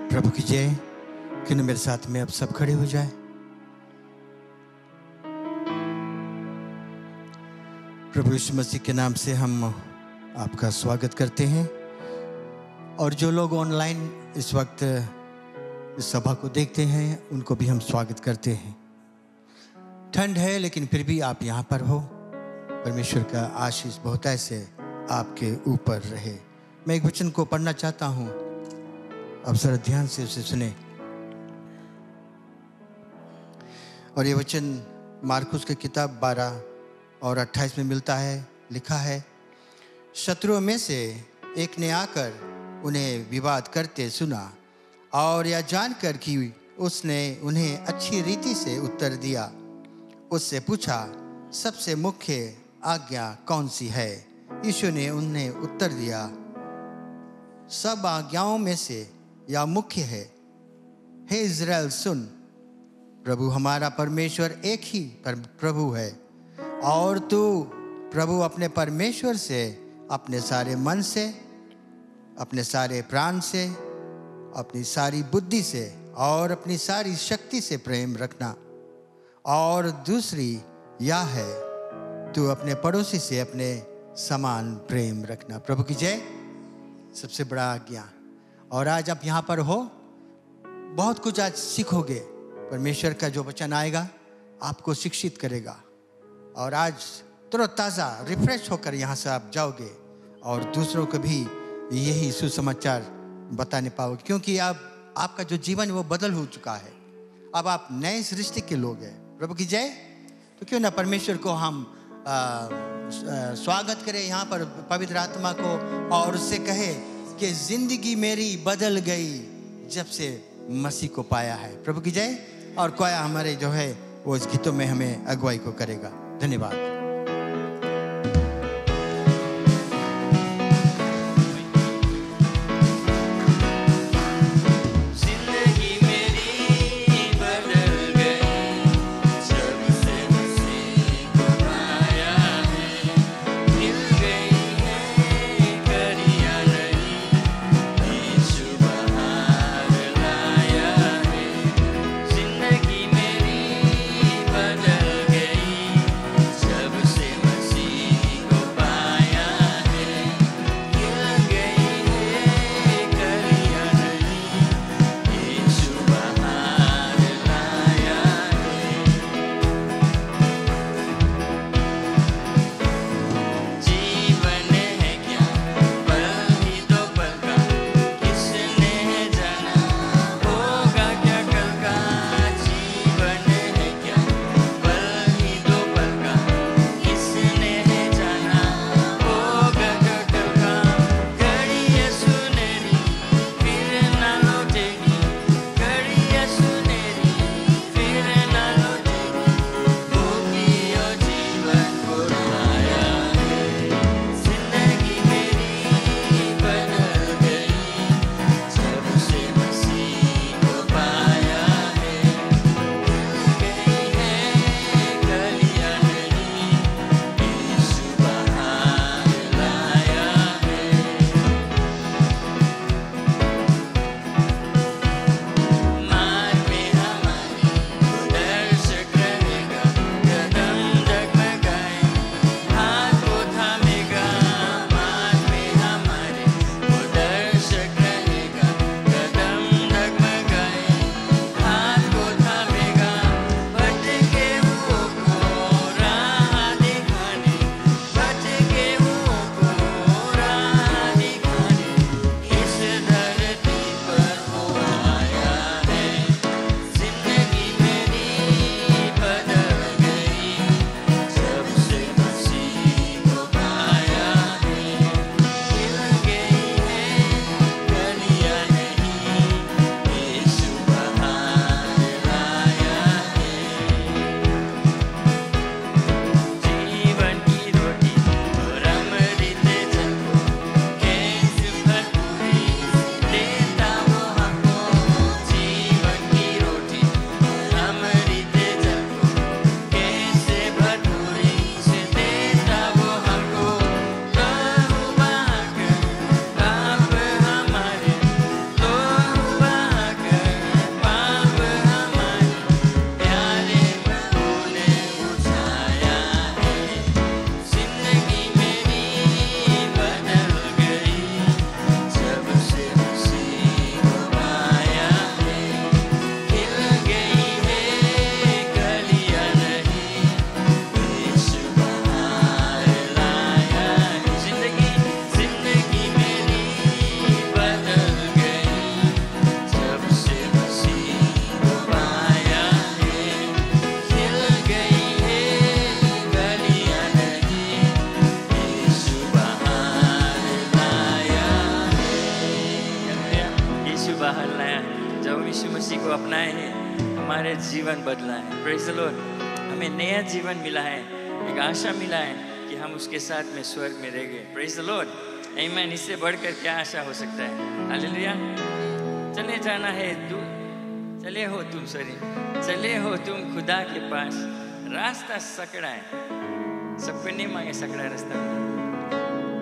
प्रभु की जय। क्यों मेरे साथ में अब सब खड़े हो जाए। प्रभु यीशु मसीह के नाम से हम आपका स्वागत करते हैं और जो लोग ऑनलाइन इस वक्त इस सभा को देखते हैं उनको भी हम स्वागत करते हैं। ठंड है लेकिन फिर भी आप यहाँ पर हो। परमेश्वर का आशीष बहुत ऐसे आपके ऊपर रहे। मैं एक वचन को पढ़ना चाहता हूँ, आप जरा ध्यान से उसे सुने। और ये वचन मार्कुस की किताब 12 और 28 में मिलता है। लिखा है, शत्रुओं में से एक ने आकर उन्हें विवाद करते सुना और यह जानकर कि उसने उन्हें अच्छी रीति से उत्तर दिया, उससे पूछा, सबसे मुख्य आज्ञा कौन सी है? यीशु ने उन्हें उत्तर दिया, सब आज्ञाओं में से यह मुख्य है, हे इज़राइल सुन, प्रभु हमारा परमेश्वर एक ही प्रभु है और तू प्रभु अपने परमेश्वर से अपने सारे मन से, अपने सारे प्राण से, अपनी सारी बुद्धि से और अपनी सारी शक्ति से प्रेम रखना। और दूसरी यह है, तू अपने पड़ोसी से अपने समान प्रेम रखना। प्रभु की जय। सबसे बड़ा आज्ञा। और आज आप यहाँ पर हो, बहुत कुछ आज सीखोगे। परमेश्वर का जो वचन आएगा आपको शिक्षित करेगा और आज तरोताज़ा रिफ्रेश होकर यहाँ से आप जाओगे और दूसरों को भी यही सुसमाचार बताने पाओगे, क्योंकि अब आपका जो जीवन वो बदल हो चुका है। अब आप नए सृष्टि के लोग हैं। प्रभु की जय। तो क्यों ना परमेश्वर को हम स्वागत करें यहाँ पर, पवित्र आत्मा को, और उससे कहे कि जिंदगी मेरी बदल गई जब से मसीह को पाया है। प्रभु की जय। और कोया हमारे जो है वो इस गीतों में हमें अगुवाई को करेगा। धन्यवाद। जिंदगी मेरी बदल गई जब यीशु बाहर लाया, जब हम यीशु मसीह को अपनाए हैं, हमारे जीवन बदला है। Praise the Lord. हमें नया जीवन मिला है, एक आशा मिला है कि हम उसके साथ में स्वर्ग में रह गए। Praise the Lord. आमीन। इससे बढ़कर क्या आशा हो सकता है? हालेलुया। चले जाना है तू, चले हो तुम चले हो तुम खुदा के पास। रास्ता सकड़ा है, सबको नहीं मांगे सकड़ा रास्ता,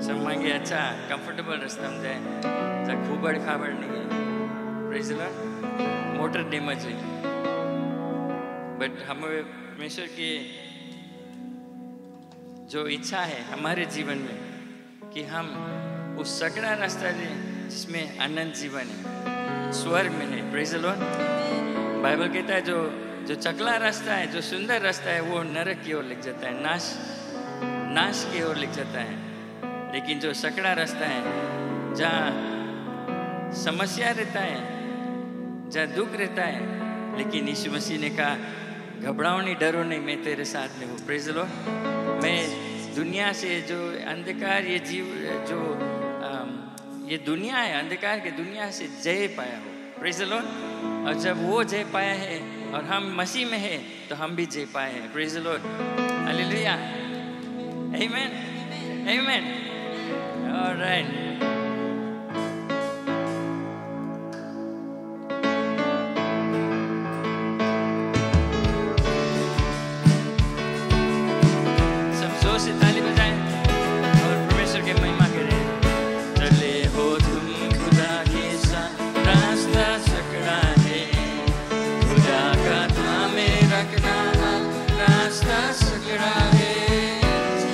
सब मांगे अच्छा कंफर्टेबल रास्ता में जाए, खूबड़ खाबड़ नहीं है। Praise the Lord. Motor damage है, बट हमें परमेश्वर की जो इच्छा है हमारे जीवन में कि हम उस सकड़ा रास्ता लें जिसमें अनंत जीवन है, स्वर्ग में है। Praise the Lord. बाइबल कहता है जो चकला रास्ता है, जो सुंदर रास्ता है, वो नरक की ओर ले जाता है, नाश की ओर ले जाता है। लेकिन जो सकड़ा रास्ता है, जहाँ समस्या रहता है, जहाँ दुख रहता है, लेकिन यीशु मसीह ने कहा घबराओ नहीं, डरो नहीं, मैं तेरे साथ में हूँ। Praise the Lord. मैं दुनिया से जो अंधकार ये दुनिया है, अंधकार की दुनिया से जय पाया हो। Praise the Lord. और जब वो जय पाया है और हम मसीह में है, तो हम भी जय पाए हैं। Praise the Lord. हालेलुया। आमीन। आमीन। ऑलराइट। से ताली बजाएं और परमेश्वर के महिमा करें। चले हो तुम खुदा के साथ, रास्ता सकड़ा है, खुदा का थामे रखना, रास्ता सकड़ा है।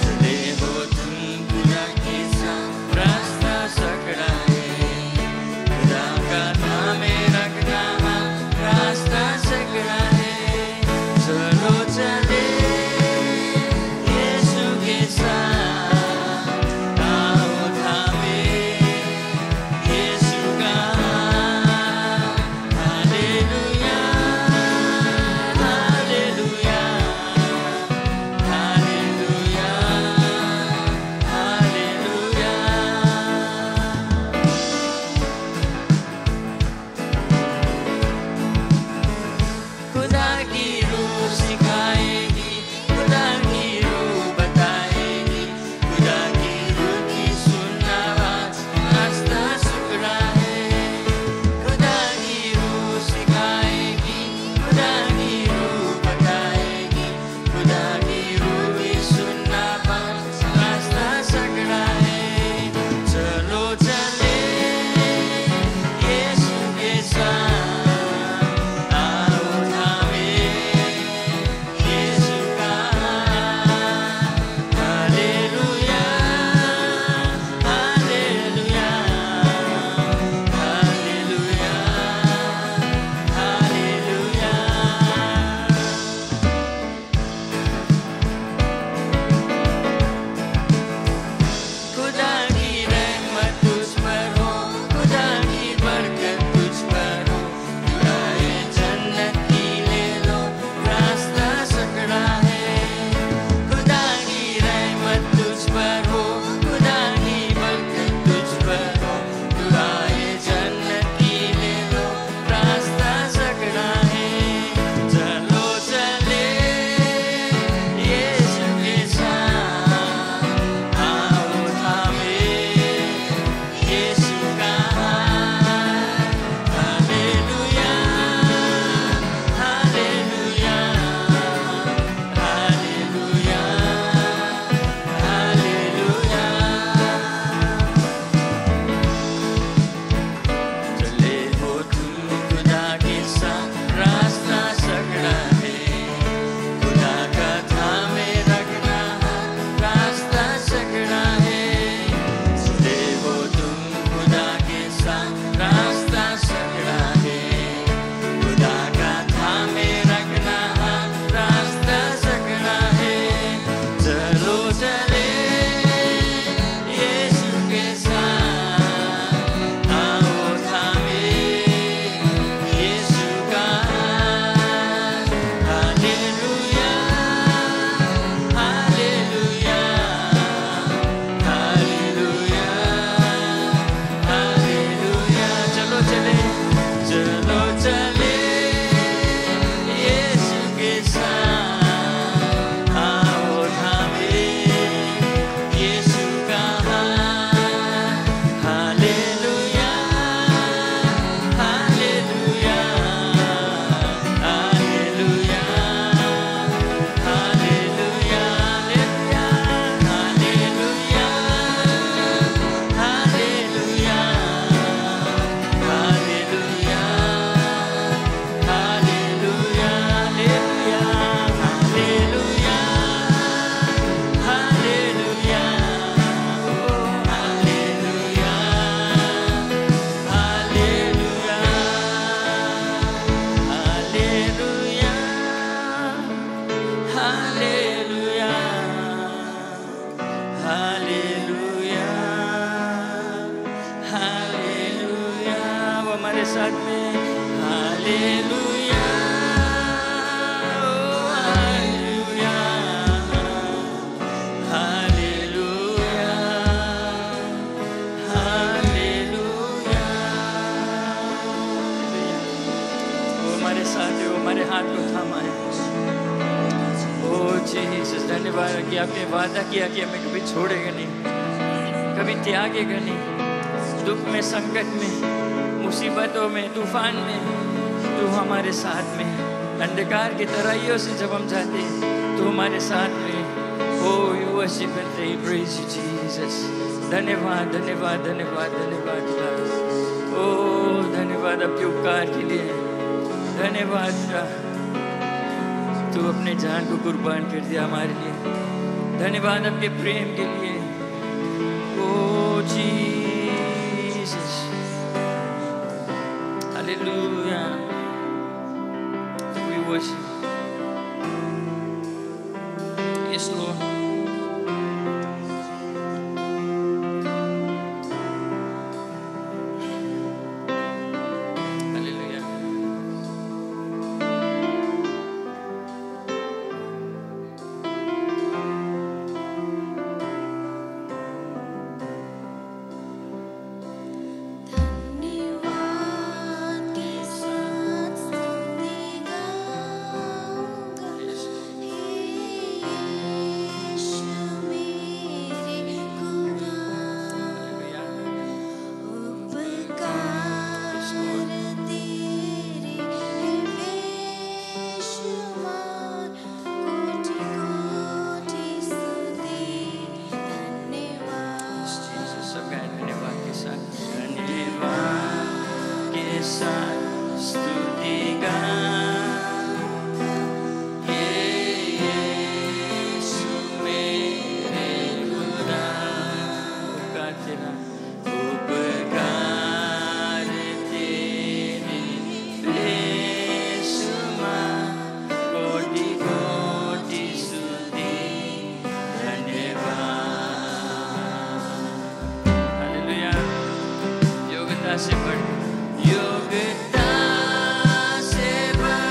चले हो तुम खुदा के साथ, रास्ता हमारे साथ में। हालेलुया, ओ हालेलुया, हालेलुया, हालेलुया। वो हमारे साथ है, वो हमारे हाथ को थामा है। ओ जीसस, धन्यवाद कि आपने वादा किया कि हमें कभी छोड़ेगा नहीं, कभी त्यागेगा नहीं। दुख में, संकट में, मुसीबतों में, तूफान में तू हमारे साथ में। अंधकार की तराइयों से जब हम जाते हैं तो हमारे साथ में। O you worship and praise you Jesus. धन्यवाद, धन्यवाद, धन्यवाद, धन्यवाद। ओ धन्यवाद आपके उपकार के लिए, धन्यवाद। तू अपने जान को कुर्बान कर दिया हमारे लिए। धन्यवाद आपके प्रेम के लिए। O Jesus, hallelujah, we worship. Yes Lord. योग्यता से बढ़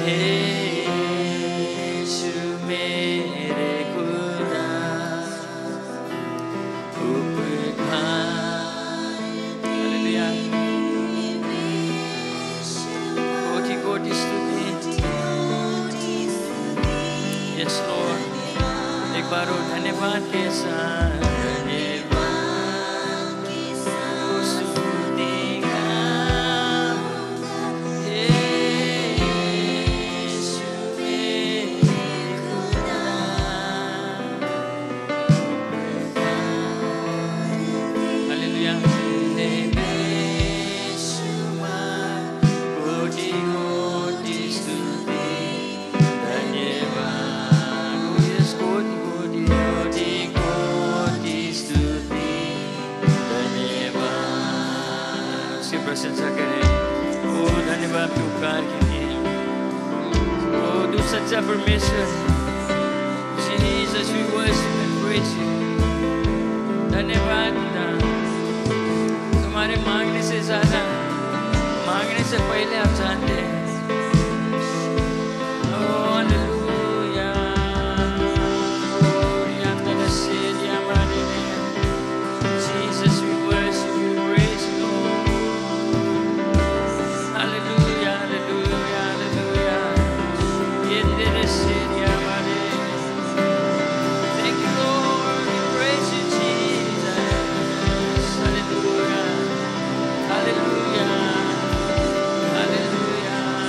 यीशु मेरे खुदा उपकार। हालेलुया। कोटि कोटि स्तुति। Yes Lord. एक बार और धन्यवाद के साथ प्रशंसा करें। ओ धन्यवाद के उपकार के लिए। ओ तू सच्चा परमेश्वर। Jesus, we worship and praise you। धन्यवाद पिता। तुम्हारे मांगने से ज्यादा, मांगने से पहले आप जानते हैं। ओ hallelujah. Jesus, we worship you, praise you, Lord। Hallelujah, hallelujah, hallelujah. Thank you, Lord. We praise you, Jesus. Hallelujah, hallelujah, hallelujah.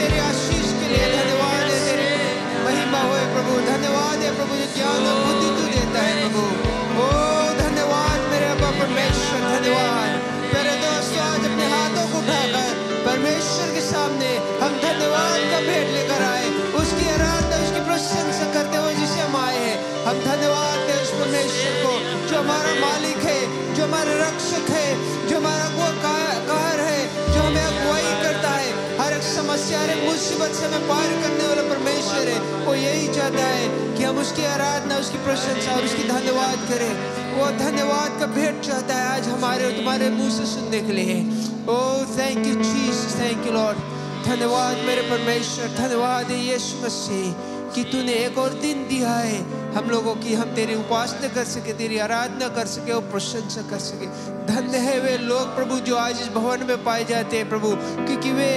तेरी आशीष के लिए धन्यवाद है, तेरी महिमा होए प्रभु। धन्यवाद है प्रभु जो ज्ञान और बुद्धि तू देता है प्रभु। ओ धन्यवाद मेरे अब्बा परमेश्वर, धन्यवाद। मेरे दोस्तों आज अपने हाथों को उठाकर परमेश्वर के सामने हम धन्यवाद का भेंट लेकर आए, उसकी आराधना उसकी प्रशंसा करते हुए जिसे हम आए हैं। हम धन्यवाद दें उस परमेश्वर को जो हमारा मालिक है, जो हमारा रक्षक है, जो हमारा कार है, जो हमें अगुवाई करता है। हर एक समस्या हर एक मुसीबत से हमें पार करने वाला परमेश्वर है। वो यही चाहता है कि हम उसकी आराधना उसकी प्रशंसा और उसकी धन्यवाद करें। वो धन्यवाद का भेंट चाहता है आज हमारे और तुम्हारे मुंह से सुनने के लिए। Oh thank you Jesus, thank you Lord. धन्यवाद मेरे परमेश्वर, धन्यवाद है यीशु मसीह कि तूने एक और दिन दिया है हम लोगों की, हम तेरी उपासना कर सके, तेरी आराधना कर सके और प्रशंसा कर सके। धन्य है वे लोग प्रभु जो आज इस भवन में पाए जाते हैं प्रभु, क्योंकि वे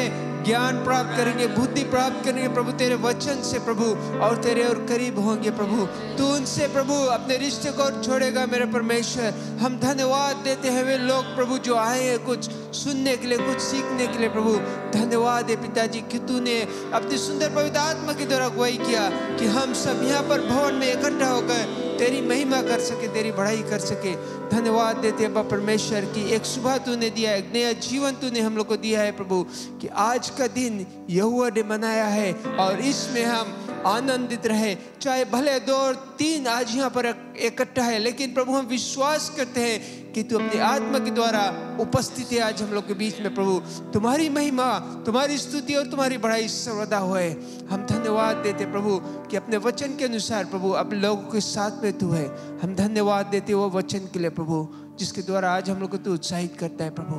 ज्ञान प्राप्त करेंगे, बुद्धि प्राप्त करेंगे प्रभु तेरे वचन से प्रभु, और तेरे और करीब होंगे प्रभु। तू उनसे प्रभु अपने रिश्ते को छोड़ेगा मेरे परमेश्वर। हम धन्यवाद देते हैं वे लोग प्रभु जो आए हैं कुछ सुनने के लिए, कुछ सीखने के लिए प्रभु। धन्यवाद है पिताजी कि तूने अपनी सुंदर पवित्र आत्मा के द्वारा अगुवाई किया कि हम सब यहाँ पर भवन में इकट्ठा होकर तेरी महिमा कर सके, तेरी बढ़ाई कर सके। धन्यवाद देते हैं परमेश्वर की एक सुबह तूने दिया है, एक नया जीवन तूने हम लोग को दिया है प्रभु, कि आज का दिन यहोवा ने बनाया है और इसमें हम आनंदित रहे। चाहे भले 2 और 3 आज यहाँ पर इकट्ठा है, लेकिन प्रभु हम विश्वास करते हैं कि तू अपनी आत्मा के द्वारा उपस्थित है आज हम लोग के बीच में प्रभु। तुम्हारी महिमा, तुम्हारी स्तुति और तुम्हारी बढ़ाई सर्वदा होए। हम धन्यवाद देते प्रभु कि अपने वचन के अनुसार प्रभु अपने लोगों के साथ में तू है। हम धन्यवाद देते वो वचन के लिए प्रभु जिसके द्वारा आज हम लोग को तू उत्साहित करता है प्रभु,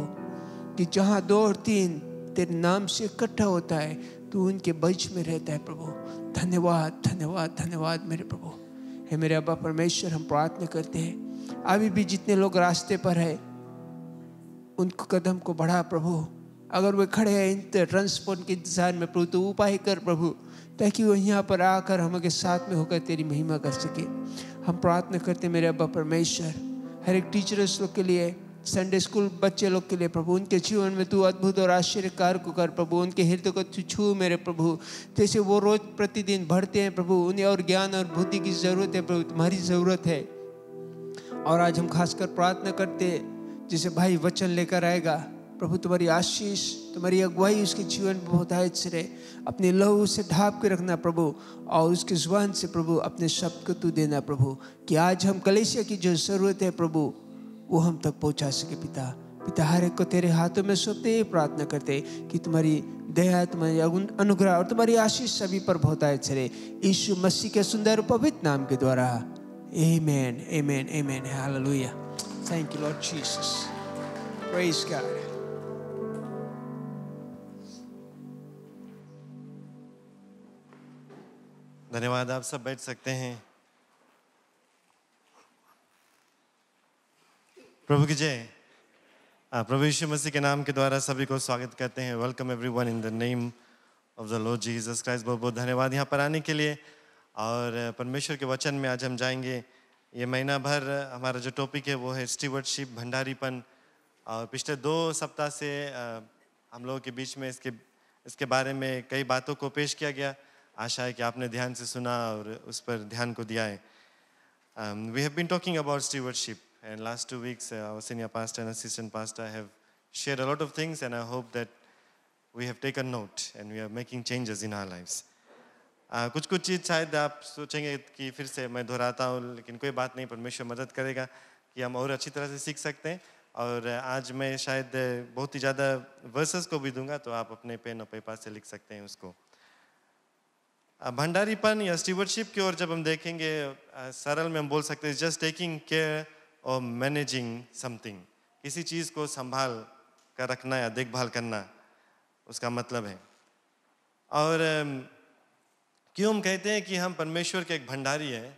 कि जहाँ 2 और 3 तेरे नाम से इकट्ठा होता है तू उनके बीच में रहता है प्रभु। धन्यवाद धन्यवाद धन्यवाद मेरे प्रभु। हे मेरे अब्बा परमेश्वर, हम प्रार्थना करते हैं अभी भी जितने लोग रास्ते पर है उनको कदम को बढ़ा प्रभु। अगर वे खड़े हैं ट्रांसपोर्ट के इंतजार में प्रभु, तो उपाय कर प्रभु, ताकि वो यहाँ पर आकर हमारे साथ में होकर तेरी महिमा कर सके। हम प्रार्थना करते मेरे अब्बा परमेश्वर, हर एक टीचर्स लोग के लिए, संडे स्कूल बच्चे लोग के लिए प्रभु, उनके जीवन में तू अद्भुत और आश्चर्य कार्य को कर प्रभु। उनके हृदय को तू छू मेरे प्रभु, जैसे वो रोज प्रतिदिन बढ़ते हैं प्रभु, उन्हें और ज्ञान और बुद्धि की जरूरत है प्रभु, तुम्हारी जरूरत है। और आज हम खासकर प्रार्थना करते हैं जैसे भाई वचन लेकर आएगा प्रभु, तुम्हारी आशीष तुम्हारी अगुवाई उसके जीवन में बहुत आयत से रहे। अपने लहू से ढाप के रखना प्रभु, और उसके जुबान से प्रभु अपने शब्द को तू देना प्रभु, कि आज हम कलीसिया की जो जरूरत है प्रभु वो हम तक पहुंचा सके। पिता हर एक को तेरे हाथों में सौंपते प्रार्थना करते कि तुम्हारी दया, तुम्हारी अनुग्रह और तुम्हारी आशीष सभी पर बहुत आयत से रहे, यीशु मसीह के सुंदर पवित्र नाम के द्वारा। Amen, amen, amen, hallelujah. Thank you, Lord Jesus. Praise God. धन्यवाद। आप सब बैठ सकते हैं। प्रभु की जय। प्रभु यीशु मसीह के नाम के द्वारा सभी को स्वागत करते हैं। Welcome everyone in the name of the Lord Jesus Christ. बहुत बहुत धन्यवाद यहाँ पर आने के लिए। और परमेश्वर के वचन में आज हम जाएंगे। ये महीना भर हमारा जो टॉपिक है वो है स्टीवर्डशिप, भंडारीपन। और पिछले 2 सप्ताह से हम लोगों के बीच में इसके बारे में कई बातों को पेश किया गया। आशा है कि आपने ध्यान से सुना और उस पर ध्यान को दिया है। We have been talking about stewardship, and last 2 weeks our senior pastor and assistant pastor have shared a lot of things, and I hope that we have taken note and we are making changes in our lives. कुछ चीज़ शायद आप सोचेंगे कि फिर से मैं दोहराता हूँ, लेकिन कोई बात नहीं, परमेश्वर मदद करेगा कि हम और अच्छी तरह से सीख सकते हैं। और आज मैं शायद बहुत ही ज़्यादा वर्सेस को भी दूंगा, तो आप अपने पेन और पेपर से लिख सकते हैं उसको। भंडारीपन या स्टीवर्डशिप की ओर जब हम देखेंगे, सरल में हम बोल सकते हैं जस्ट टेकिंग केयर और मैनेजिंग समथिंग, किसी चीज़ को संभाल कर रखना या देखभाल करना उसका मतलब है। और क्यों हम कहते हैं कि हम परमेश्वर के एक भंडारी है,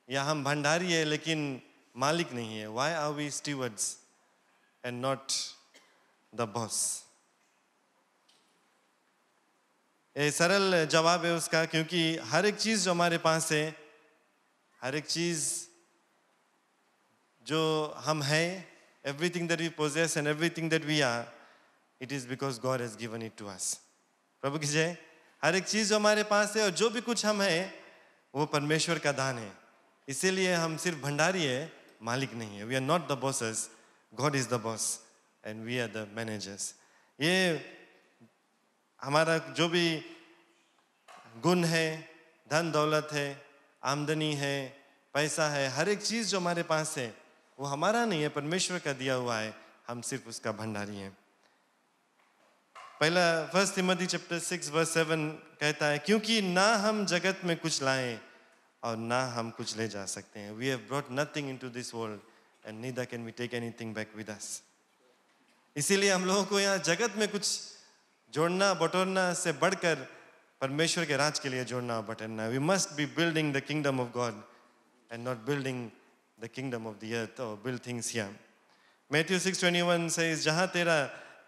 या हम भंडारी है लेकिन मालिक नहीं है? Why are we stewards and not the boss? ये सरल जवाब है उसका, क्योंकि हर एक चीज़ जो हमारे पास है, हर एक चीज़ जो हम हैं, everything that we possess and everything that we are, it is because God has given it to us. प्रभु की जय। हर एक चीज़ जो हमारे पास है और जो भी कुछ हम हैं वो परमेश्वर का दान है। इसीलिए हम सिर्फ भंडारी है, मालिक नहीं है। We are not the bosses, God is the boss and we are the managers. ये हमारा जो भी गुण है, धन दौलत है, आमदनी है, पैसा है, हर एक चीज़ जो हमारे पास है वो हमारा नहीं है, परमेश्वर का दिया हुआ है। हम सिर्फ उसका भंडारी हैं। पहला 1 तिमोथी चैप्टर 6 वर्स 7 कहता है, क्योंकि ना हम जगत में कुछ लाएं और ना हम कुछ ले जा सकते हैं। We have brought nothing into this world and neither can we take anything back with us. इसीलिए हम लोगों को यहाँ जगत में कुछ जोड़ना बटोरना से बढ़कर परमेश्वर के राज के लिए जोड़ना बटोरना। We must be building the kingdom of God and not building the kingdom of the earth or build things here. Matthew 6:21 says, जहाँ तेरा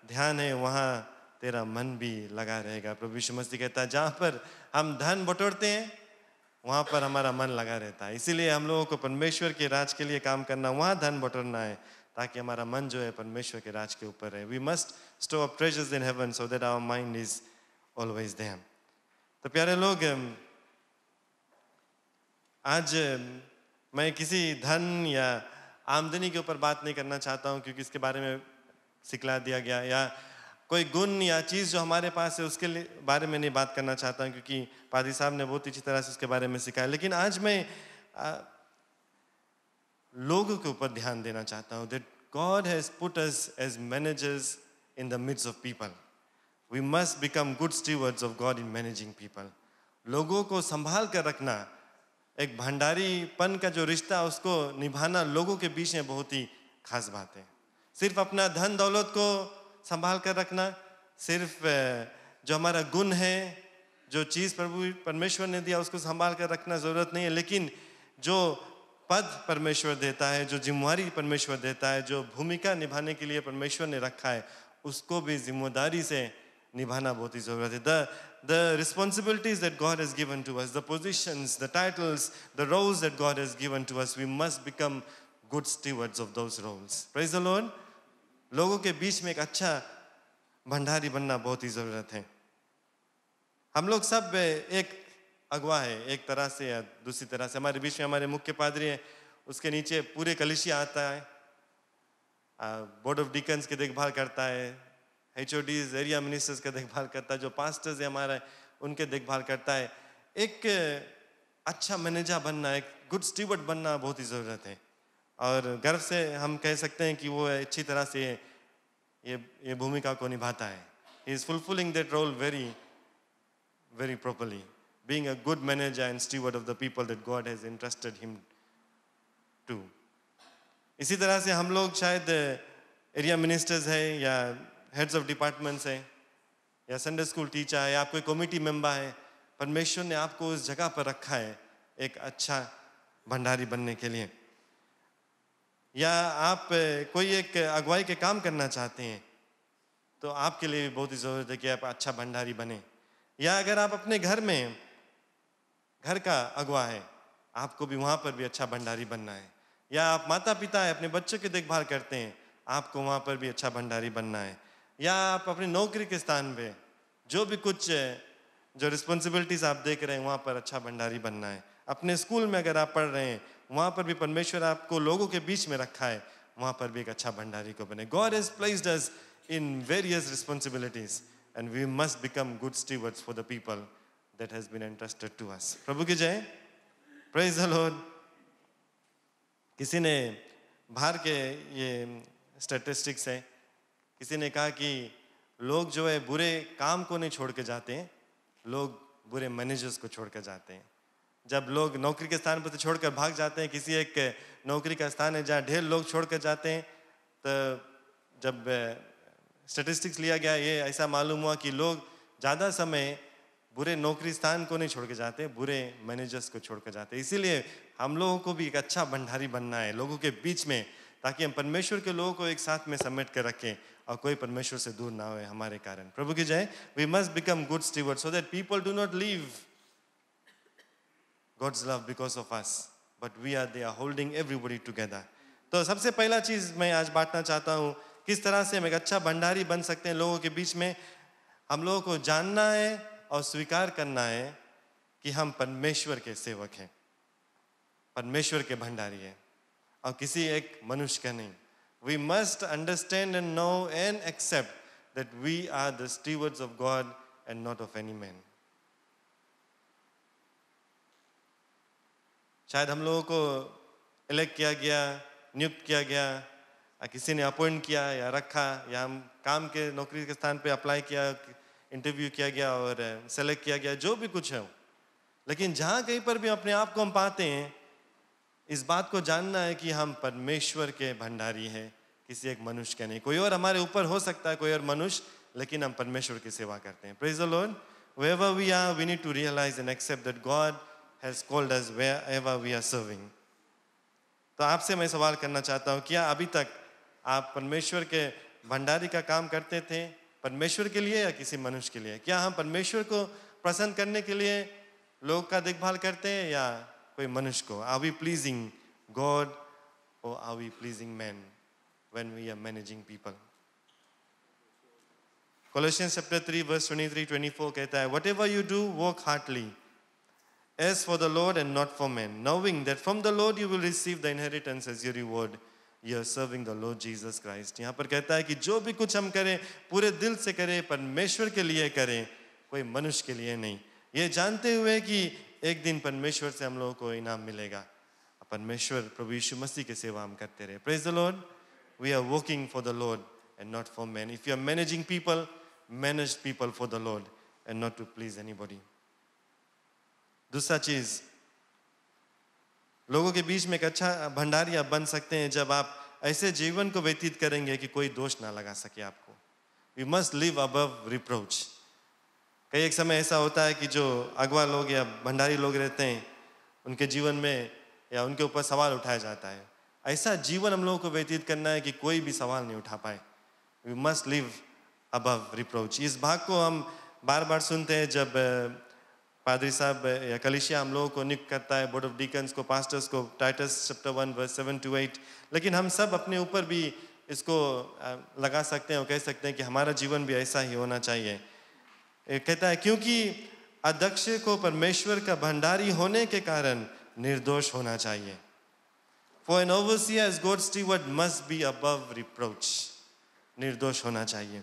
ध्यान है वहाँ तेरा मन भी लगा रहेगा। प्रभु यीशु मसीह कहता है, जहाँ पर हम धन बटोरते हैं वहाँ पर हमारा मन लगा रहता है। इसीलिए हम लोगों को परमेश्वर के राज के लिए काम करना, वहाँ धन बटोरना है ताकि हमारा मन जो है परमेश्वर के राज के ऊपर है। We must store up treasures in heaven so that our mind is always there. तो प्यारे लोग, आज मैं किसी धन या आमदनी के ऊपर बात नहीं करना चाहता हूँ, क्योंकि इसके बारे में सिखला दिया गया, या कोई गुण या चीज़ जो हमारे पास है उसके बारे में नहीं बात करना चाहता हूँ, क्योंकि पादी साहब ने बहुत अच्छी तरह से उसके बारे में सिखाया। लेकिन आज मैं लोगों के ऊपर ध्यान देना चाहता हूँ। that God has put us as managers in the midst of people. We must become good stewards of God in managing people. लोगों को संभाल कर रखना, एक भंडारीपन का जो रिश्ता उसको निभाना लोगों के बीच में बहुत ही खास बात है। सिर्फ अपना धन दौलत को संभाल कर रखना, सिर्फ जो हमारा गुण है, जो चीज़ प्रभु परमेश्वर ने दिया उसको संभाल कर रखना ज़रूरत नहीं है। लेकिन जो पद परमेश्वर देता है, जो जिम्मेवारी परमेश्वर देता है, जो भूमिका निभाने के लिए परमेश्वर ने रखा है, उसको भी जिम्मेदारी से निभाना बहुत ही ज़रूरत है। The responsibilities that God has given to us, the positions, the titles, the roles that God has given to us, we must become good stewards of those roles. Praise the Lord. लोगों के बीच में एक अच्छा भंडारी बनना बहुत ही ज़रूरत है। हम लोग सब एक अगवा है, एक तरह से या दूसरी तरह से। हमारे बीच में हमारे मुख्य पादरी हैं, उसके नीचे पूरे कलीसिया आता है, बोर्ड ऑफ डीकन्स की देखभाल करता है, HODs एरिया मिनिस्टर्स का देखभाल करता है, जो पास्टर्स है हमारा उनके देखभाल करता है। एक अच्छा मैनेजर बनना, एक गुड स्टीवर्ड बनना बहुत ही ज़रूरत है। और गर्व से हम कह सकते हैं कि वो अच्छी तरह से ये भूमिका को निभाता है। He is fulfilling that role very, very properly, being a good manager and steward of the people that God has entrusted him to. इसी तरह से हम लोग शायद एरिया मिनिस्टर्स है या हेड्स ऑफ डिपार्टमेंट्स है या संडे स्कूल टीचर है, आप कोई कमेटी मेंबर है, परमेश्वर ने आपको उस जगह पर रखा है एक अच्छा भंडारी बनने के लिए। या आप कोई एक अगुवाई के काम करना चाहते हैं तो आपके लिए भी बहुत ही ज़रूरत है कि आप अच्छा भंडारी बने। या अगर आप अपने घर में घर का अगुवा है, आपको भी वहाँ पर भी अच्छा भंडारी बनना है। या आप माता पिता है, अपने बच्चों की देखभाल करते हैं, आपको वहाँ पर भी अच्छा भंडारी बनना है। या आप अपनी नौकरी के स्थान पे जो भी कुछ जो रिस्पॉन्सिबिलिटीज़ आप देख रहे हैं वहाँ पर अच्छा भंडारी बनना है। अपने स्कूल में अगर आप पढ़ रहे हैं वहाँ पर भी परमेश्वर आपको लोगों के बीच में रखा है, वहाँ पर भी एक अच्छा भंडारी को बने। God has placed us in various responsibilities and we must become good stewards for the people that has been entrusted to us. प्रभु की जय, praise the Lord। किसी ने बाहर के ये स्टैटिस्टिक्स है, किसी ने कहा कि लोग जो है बुरे काम को नहीं छोड़ के जाते हैं, लोग बुरे मैनेजर्स को छोड़ कर जाते हैं। जब लोग नौकरी के स्थान पर से छोड़कर भाग जाते हैं, किसी एक नौकरी का स्थान है जहाँ ढेर लोग छोड़ कर जाते हैं, तो जब स्टैटिस्टिक्स लिया गया ये ऐसा मालूम हुआ कि लोग ज़्यादा समय बुरे नौकरी स्थान को नहीं छोड़ के जाते, बुरे मैनेजर्स को छोड़ कर जाते हैं। इसीलिए हम लोगों को भी एक अच्छा भंडारी बनना है लोगों के बीच में, ताकि हम परमेश्वर के लोगों को एक साथ में समेट कर रखें और कोई परमेश्वर से दूर ना हो हमारे कारण। प्रभु की जय। We must become good steward so that people do not leave God's love because of us, but we are there holding everybody together. तो सबसे पहला चीज़ मैं आज बांटना चाहता हूँ, किस तरह से हम एक अच्छा भंडारी बन सकते हैं लोगों के बीच में। हम लोगों को जानना है और स्वीकार करना है कि हम परमेश्वर के सेवक हैं, परमेश्वर के भंडारी हैं और किसी एक मनुष्य का नहीं. We must understand and know and accept that we are the stewards of God and not of any man. शायद हम लोगों को इलेक्ट किया गया, नियुक्त किया गया, किसी ने अपॉइंट किया या रखा, या हम काम के नौकरी के स्थान पे अप्लाई किया, इंटरव्यू किया गया और सेलेक्ट किया गया, जो भी कुछ है. लेकिन जहाँ कहीं पर भी अपने आप को हम पाते हैं, इस बात को जानना है कि हम परमेश्वर के भंडारी हैं, किसी एक मनुष्य के नहीं. कोई और हमारे ऊपर हो सकता है, कोई और मनुष्य, लेकिन हम परमेश्वर की सेवा करते हैं. Praise the Lord. Wherever we are, we need to realize and accept that God has called us wherever we are serving. तो आपसे मैं सवाल करना चाहता हूँ, क्या अभी तक आप परमेश्वर के भंडारी का काम करते थे परमेश्वर के लिए या किसी मनुष्य के लिए? क्या हम परमेश्वर को प्रसन्न करने के लिए लोग का देखभाल करते हैं या कोई मनुष्य को? Are we pleasing God or are we pleasing men when we are managing people? Colossians chapter 3 verse 23-24 कहता है, whatever you do, work heartily as for the Lord and not for men, knowing that from the Lord you will receive the inheritance as your reward. You are serving the Lord Jesus Christ. यहाँ पर कहता है कि जो भी कुछ हम करें पूरे दिल से करें, परमेश्वर के लिए करें, कोई मनुष्य के लिए नहीं. ये जानते हुए कि एक दिन परमेश्वर से हम लोगों को इनाम मिलेगा. परमेश्वर प्रभु यीशु मसीह की सेवा हम करते रहे. Praise the Lord. We are working for the Lord and not for men. If you are managing people, manage people for the Lord and not to please anybody. दूसरा चीज, लोगों के बीच में एक अच्छा भंडारी आप बन सकते हैं जब आप ऐसे जीवन को व्यतीत करेंगे कि कोई दोष ना लगा सके आपको. We must live above reproach. कई एक समय ऐसा होता है कि जो अगवा लोग या भंडारी लोग रहते हैं, उनके जीवन में या उनके ऊपर सवाल उठाया जाता है. ऐसा जीवन हम लोगों को व्यतीत करना है कि कोई भी सवाल नहीं उठा पाए. We must live above reproach. इस भाग को हम बार बार सुनते हैं जब पादरी साहब या कलीसिया हम लोगों को नियुक्त करता है, बोर्ड ऑफ डीकन्स को, पास्टर्स को, टाइटस चैप्टर 1 वर्स 7-8. लेकिन हम सब अपने ऊपर भी इसको लगा सकते हैं और कह सकते हैं कि हमारा जीवन भी ऐसा ही होना चाहिए. कहता है क्योंकि अध्यक्ष को परमेश्वर का भंडारी होने के कारण निर्दोष होना चाहिए. For an overseer as God's steward must be above reproach. निर्दोष होना चाहिए.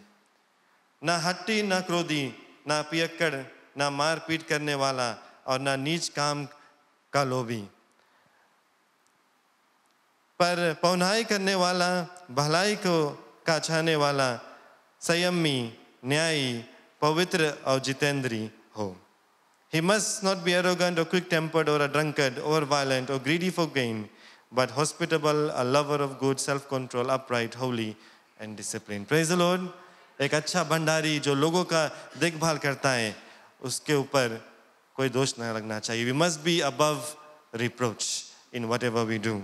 ना हट्टी, ना क्रोधी, ना पियक्कड़, ना मार पीट करने वाला और ना नीच काम का लोभी, पर पौनाई करने वाला, भलाई को का चाहने वाला, संयमी, न्यायी, पवित्र और जितेंद्री हो. He must not be arrogant or quick-tempered or a drunkard or violent or greedy for gain, but hospitable, a lover of good, self-control, upright, holy and disciplined. Praise the Lord. एक अच्छा भंडारी जो लोगों का देखभाल करता है, उसके ऊपर कोई दोष न लगना चाहिए. We must be above reproach in whatever we do.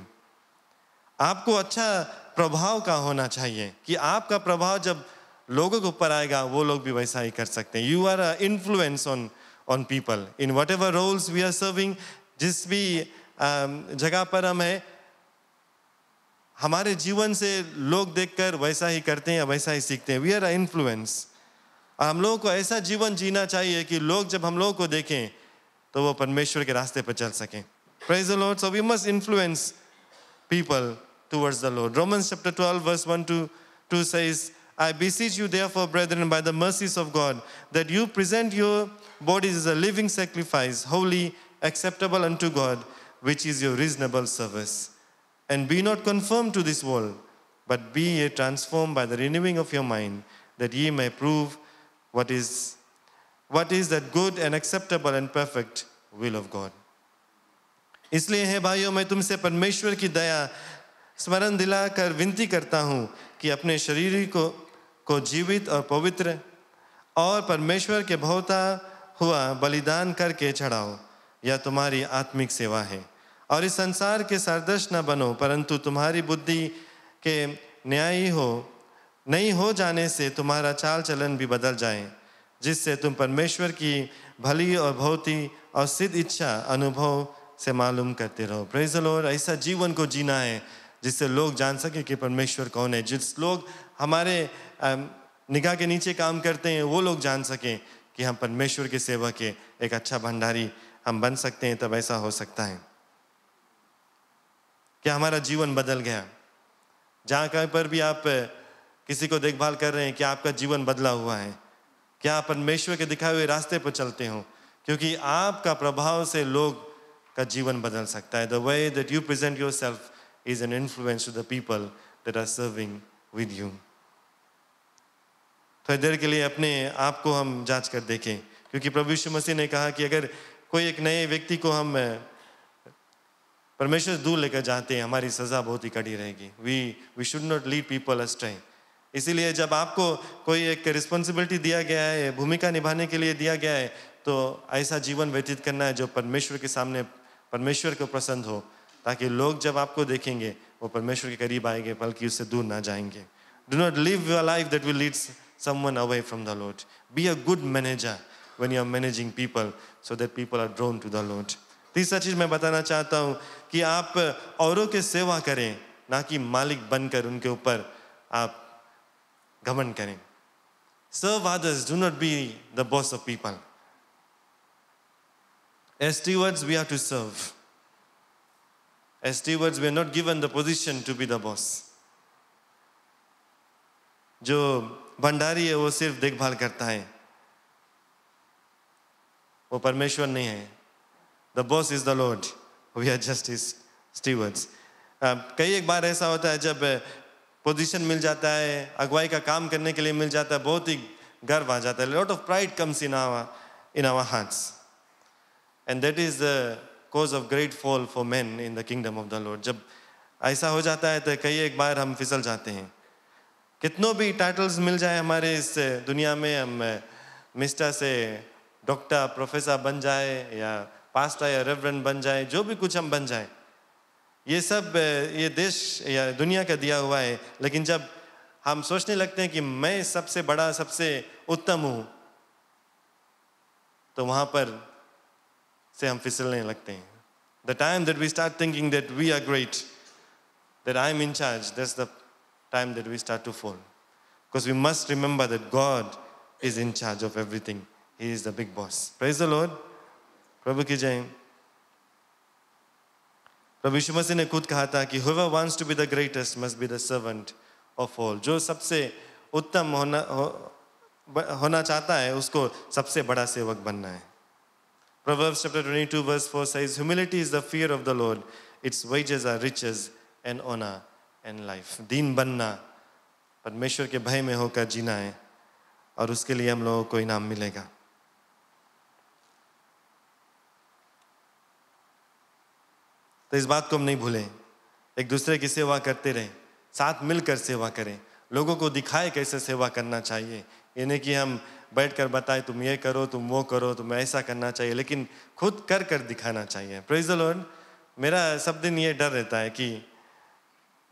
आपको अच्छा प्रभाव का होना चाहिए कि आपका प्रभाव जब लोगों के ऊपर आएगा वो लोग भी वैसा ही कर सकते हैं. You are an influence on people in whatever roles we are serving. जिस भी जगह पर हम हैं, हमारे जीवन से लोग देखकर वैसा ही करते हैं या वैसा ही सीखते हैं. We are an influence. हम लोगों को ऐसा जीवन जीना चाहिए कि लोग जब हम लोगों को देखें तो वो परमेश्वर के रास्ते पर चल सकें. Praise the Lord. So we must influence people towards the Lord. Romans chapter 12 verse 1-2 says, I beseech you therefore, brethren, by the mercies of God, that you present your bodies as a living sacrifice, holy, acceptable unto God, which is your reasonable service. And be not conformed to this world, but be ye transformed by the renewing of your mind, that ye may prove what is that good and acceptable and perfect will of God. इसलिए है भाइयों, मैं तुमसे परमेश्वर की दया स्मरण दिलाकर विनती करता हूँ कि अपने शरीर को जीवित और पवित्र और परमेश्वर के भावता हुआ बलिदान करके चढ़ाओ, यह तुम्हारी आत्मिक सेवा है. और इस संसार के सरदर्श न बनो, परंतु तुम्हारी बुद्धि के न्यायी नहीं हो जाने से तुम्हारा चाल चलन भी बदल जाए, जिससे तुम परमेश्वर की भली और भौती और सिद्ध इच्छा अनुभव से मालूम करते रहो. Praise the Lord. ऐसा जीवन को जीना है जिससे लोग जान सके कि परमेश्वर कौन है. जिस लोग हमारे निगाह के नीचे काम करते हैं वो लोग जान सकें कि हम परमेश्वर के सेवक हैं, एक अच्छा भंडारी हम बन सकते हैं, तब ऐसा हो सकता है। क्या हमारा जीवन बदल गया? जहाँ कहीं पर भी आप किसी को देखभाल कर रहे हैं, क्या आपका जीवन बदला हुआ है? क्या आप परमेश्वर के दिखाए हुए रास्ते पर चलते हो? क्योंकि आपका प्रभाव से लोग का जीवन बदल सकता है। The way that you present yourself is an influence to the people that are serving with you. थोड़ी देर के लिए अपने आप को हम जांच कर देखें, क्योंकि प्रभु यीशु मसीह ने कहा कि अगर कोई एक नए व्यक्ति को हम परमेश्वर दूर लेकर जाते हैं, हमारी सजा बहुत ही कड़ी रहेगी। We should not lead people astray. इसीलिए जब आपको कोई एक रिस्पॉन्सिबिलिटी दिया गया है, भूमिका निभाने के लिए दिया गया है, तो ऐसा जीवन व्यतीत करना है जो परमेश्वर के सामने परमेश्वर को पसंद हो, ताकि लोग जब आपको देखेंगे वो परमेश्वर के करीब आएंगे, बल्कि उससे दूर ना जाएंगे। Do not live your life that will lead someone away from the Lord. Be a good manager when you are managing people, so that people are drawn to the Lord. तीसरा चीज मैं बताना चाहता हूँ कि आप औरों के सेवा करें, ना कि मालिक बनकर उनके ऊपर आप घमंड करें। Serve others, do not be the boss of people. As stewards, we have to serve. As stewards, we are not given the position to be the boss. जो भंडारी है वो सिर्फ देखभाल करता है, वो परमेश्वर नहीं है। The boss is the Lord. We are just his stewards. कई एक बार ऐसा होता है जब पोजीशन मिल जाता है, अगुवाई का काम करने के लिए मिल जाता है, बहुत ही गर्व आ जाता है। Lot of pride comes in our hearts, and that is the cause of great fall for men in the kingdom of the Lord. जब ऐसा हो जाता है तो कई एक बार हम फिसल जाते हैं। कितनों भी टाइटल्स मिल जाए हमारे इस दुनिया में, हम मिस्टर से डॉक्टर प्रोफेसर बन जाए, या पास्टर या रेवरेंड बन जाए, जो भी कुछ हम बन जाए, ये सब ये देश या दुनिया का दिया हुआ है। लेकिन जब हम सोचने लगते हैं कि मैं सबसे बड़ा, सबसे उत्तम हूँ, तो वहाँ पर से हम फिसलने लगते हैं। The time that we start thinking that we are great, that I am in charge, that's the time that we start to fall. Because we must remember that God is in charge of everything. He is the big boss. Praise the Lord. प्रभु की जय। प्रभु यीशु मसीह ने खुद कहा था कि whoever wants to be the greatest must be the servant of all. जो सबसे उत्तम होना चाहता है, उसको सबसे बड़ा सेवक बनना है। Proverbs chapter 22 verse 4 says, humility is the fear of the Lord. Its wages are riches and honor and life. दीन बनना, परमेश्वर के भय में होकर जीना है, और उसके लिए हम लोगों को इनाम मिलेगा। तो इस बात को हम नहीं भूलें, एक दूसरे की सेवा करते रहें, साथ मिलकर सेवा करें, लोगों को दिखाए कैसे सेवा करना चाहिए। ये नहीं कि हम बैठकर बताएं तुम ये करो, तुम वो करो, तुम ऐसा करना चाहिए, लेकिन खुद कर कर दिखाना चाहिए। Praise the Lord. मेरा सब दिन ये डर रहता है कि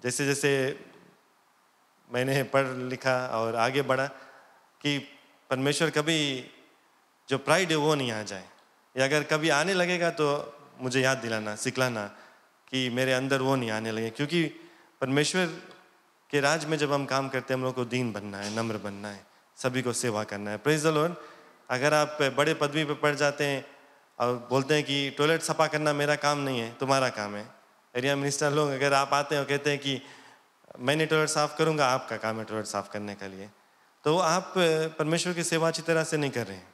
जैसे जैसे मैंने पढ़ लिखा और आगे बढ़ा, कि परमेश्वर कभी जो प्राइड है वो नहीं आ जाए, या अगर कभी आने लगेगा तो मुझे याद दिलाना, सिखलाना कि मेरे अंदर वो नहीं आने लगे। क्योंकि परमेश्वर के राज में जब हम काम करते हैं, हम लोग को दीन बनना है, नम्र बनना है, सभी को सेवा करना है। Praise the Lord. अगर आप बड़े पदवी पे पढ़ जाते हैं और बोलते हैं कि टॉयलेट सफा करना मेरा काम नहीं है, तुम्हारा काम है, एरिया मिनिस्टर लोग अगर आप आते हैं और कहते हैं कि मैंने टॉयलेट साफ करूंगा, आपका काम है टॉयलेट साफ करने के लिए, तो आप परमेश्वर की सेवा अच्छी तरह से नहीं कर रहे हैं।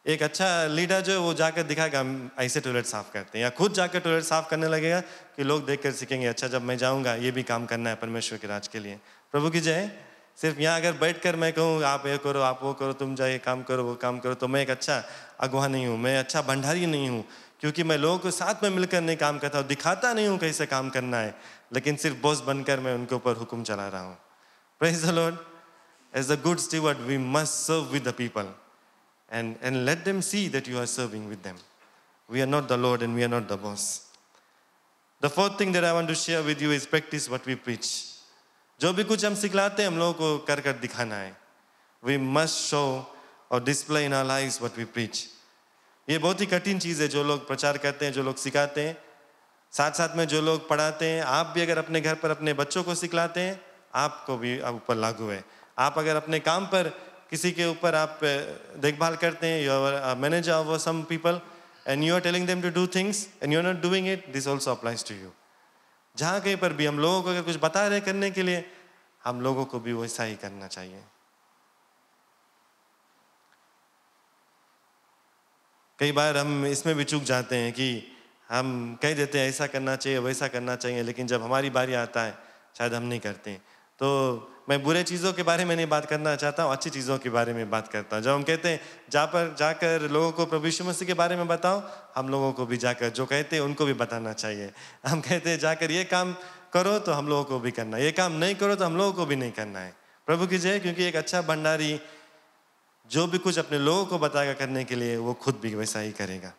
एक अच्छा लीडर जो है वो जाकर दिखाएगा हम ऐसे टॉयलेट साफ करते हैं, या खुद जाकर टॉयलेट साफ करने लगेगा कि लोग देखकर सीखेंगे, अच्छा जब मैं जाऊंगा ये भी काम करना है परमेश्वर के राज के लिए। प्रभु की जय। सिर्फ यहाँ अगर बैठकर मैं कहूँ आप ये करो, आप वो करो, तुम जाइए काम करो, वो काम करो, तो मैं एक अच्छा अगुवा नहीं हूँ, मैं अच्छा भंडारी नहीं हूँ, क्योंकि मैं लोगों को साथ में मिलकर नहीं काम करता हूँ, दिखाता नहीं हूँ कैसे काम करना है, लेकिन सिर्फ बॉस बनकर मैं उनके ऊपर हुक्म चला रहा हूँ। Praise the Lord. As a good steward, we must serve with the people and let them see that you are serving with them. We are not the Lord and we are not the boss. The fourth thing that I want to share with you is practice what we preach. जो भी कुछ हम सिखलाते हैं, हम लोगों को कर कर दिखाना है। We must show or display in our lives what we preach. ये बहुत ही कठिन चीज़ है, जो लोग प्रचार करते हैं, जो लोग सिखाते हैं, साथ साथ में जो लोग पढ़ाते हैं। आप भी अगर अपने घर पर अपने बच्चों को सिखलाते हैं, आपको भी ऊपर लागू है। आप अगर अपने काम पर किसी के ऊपर आप देखभाल करते हैं, you are manager of some people and you are telling them to do things and you are not doing it, this also applies to you. जहाँ कहीं पर भी हम लोगों को अगर कुछ बता रहे करने के लिए, हम लोगों को भी वैसा ही करना चाहिए। कई बार हम इसमें भी चूक जाते हैं कि हम कह देते हैं ऐसा करना चाहिए वैसा करना चाहिए, लेकिन जब हमारी बारी आता है शायद हम नहीं करते। तो मैं बुरे चीज़ों के बारे में नहीं बात करना चाहता हूँ, अच्छी चीज़ों के बारे में बात करता हूँ। जब हम कहते हैं जाकर लोगों को प्रभु यीशु मसीह के बारे में बताओ, हम लोगों को भी जाकर जो कहते हैं उनको भी बताना चाहिए। हम कहते हैं जाकर ये काम करो तो हम लोगों को भी करना है, ये काम नहीं करो तो हम लोगों को भी नहीं करना है। प्रभु की जय। क्योंकि एक अच्छा भंडारी जो भी कुछ अपने लोगों को बताएगा करने के लिए, वो खुद भी वैसा ही करेगा।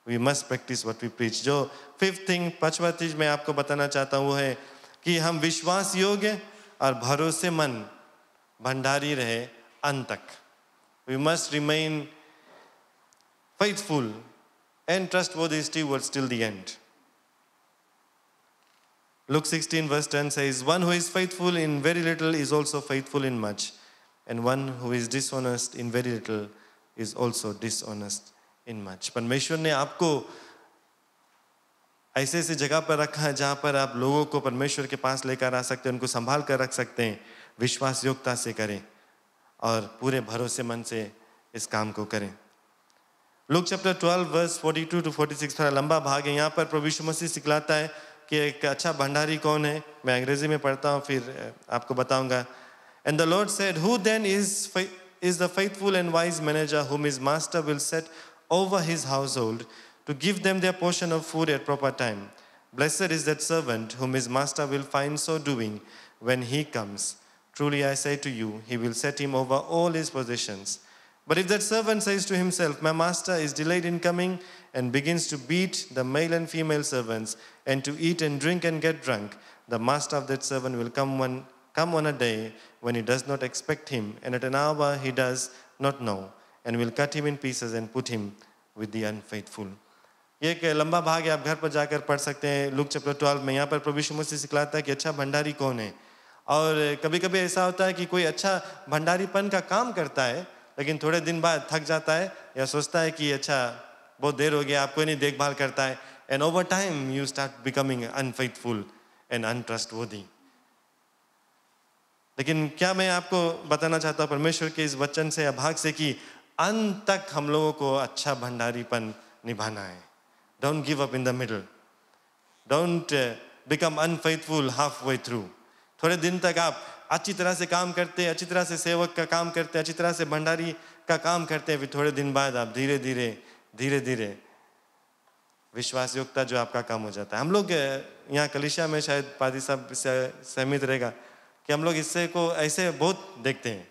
We must practise what we preach. जो फिफ्थ थिंग, पांचवा चीज मैं आपको बताना चाहता हूँ वो है कि हम विश्वास योग्य और भरोसेमंद भंडारी रहे अंत तक। We must remain faithful and trustworthy stewards till the end. Luke 16 verse 10 says, one who is faithful in very little is also faithful in much, and one who is dishonest in very little is also dishonest in much. परमेश्वर ने आपको ऐसे ऐसे जगह पर रखा है जहाँ पर आप लोगों को परमेश्वर के पास लेकर आ सकते हैं, उनको संभाल कर रख सकते हैं। विश्वास योग्यता से करें और पूरे भरोसेमंद से इस काम को करें। लूक चैप्टर 12 वर्स 42 to 46 थोड़ा लंबा भाग है। यहाँ पर प्रभु यीशु मसीह सिखलाता है कि एक अच्छा भंडारी कौन है। मैं अंग्रेजी में पढ़ता हूँ, फिर आपको बताऊंगा। And the Lord said, who then is the faithful and wise manager whom his master will set over his household to give them their portion of food at proper time? Blessed is that servant whom his master will find so doing when he comes. Truly I say to you, he will set him over all his possessions. But if that servant says to himself, my master is delayed in coming, and begins to beat the male and female servants, and to eat and drink and get drunk, the master of that servant will come on a day when he does not expect him, and at an hour he does not know, and will cut him in pieces and put him with the unfaithful. ये एक लंबा भाग है, आप घर पर जाकर पढ़ सकते हैं। लूक चैप्टर 12 में यहाँ पर प्रभु यीशु मसीह सिखलाता है कि अच्छा भंडारी कौन है। और कभी कभी ऐसा होता है कि कोई अच्छा भंडारीपन का काम करता है, लेकिन थोड़े दिन बाद थक जाता है या सोचता है कि अच्छा बहुत देर हो गया, आप कोई नहीं देखभाल करता है, and over time you start becoming unfaithful and untrustworthy. लेकिन क्या मैं आपको बताना चाहता हूँ परमेश्वर के इस वचन से या भाग से कि अंत तक हम लोगों को अच्छा भंडारीपन निभाना है। Don't give up in the middle, don't become unfaithful half way through. थोड़े दिन तक आप अच्छी तरह से काम करते हैं, अच्छी तरह से सेवक का काम करते हैं, अच्छी तरह से भंडारी का काम करते हैं, फिर थोड़े दिन बाद आप धीरे धीरे विश्वास योग्यता जो आपका काम हो जाता है। हम लोग यहाँ कलिशा में शायद पादी साहब सहमत रहेगा कि हम लोग इससे को ऐसे बहुत देखते हैं।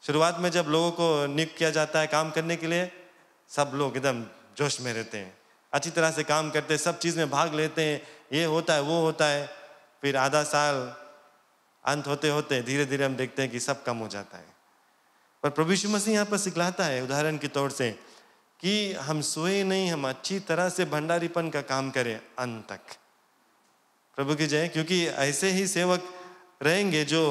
शुरुआत में जब लोगों को नियुक्त किया जाता है काम करने के लिए, सब लोग एकदम जोश में रहते हैं, अच्छी तरह से काम करते हैं, सब चीज़ में भाग लेते हैं, ये होता है वो होता है। फिर आधा साल अंत होते होते धीरे धीरे हम देखते हैं कि सब कम हो जाता है। पर प्रभु यीशु मसीह यहाँ पर सिखलाता है उदाहरण के तौर से कि हम सोए नहीं, हम अच्छी तरह से भंडारीपन का काम करें अंत तक। प्रभु की जय। क्योंकि ऐसे ही सेवक रहेंगे जो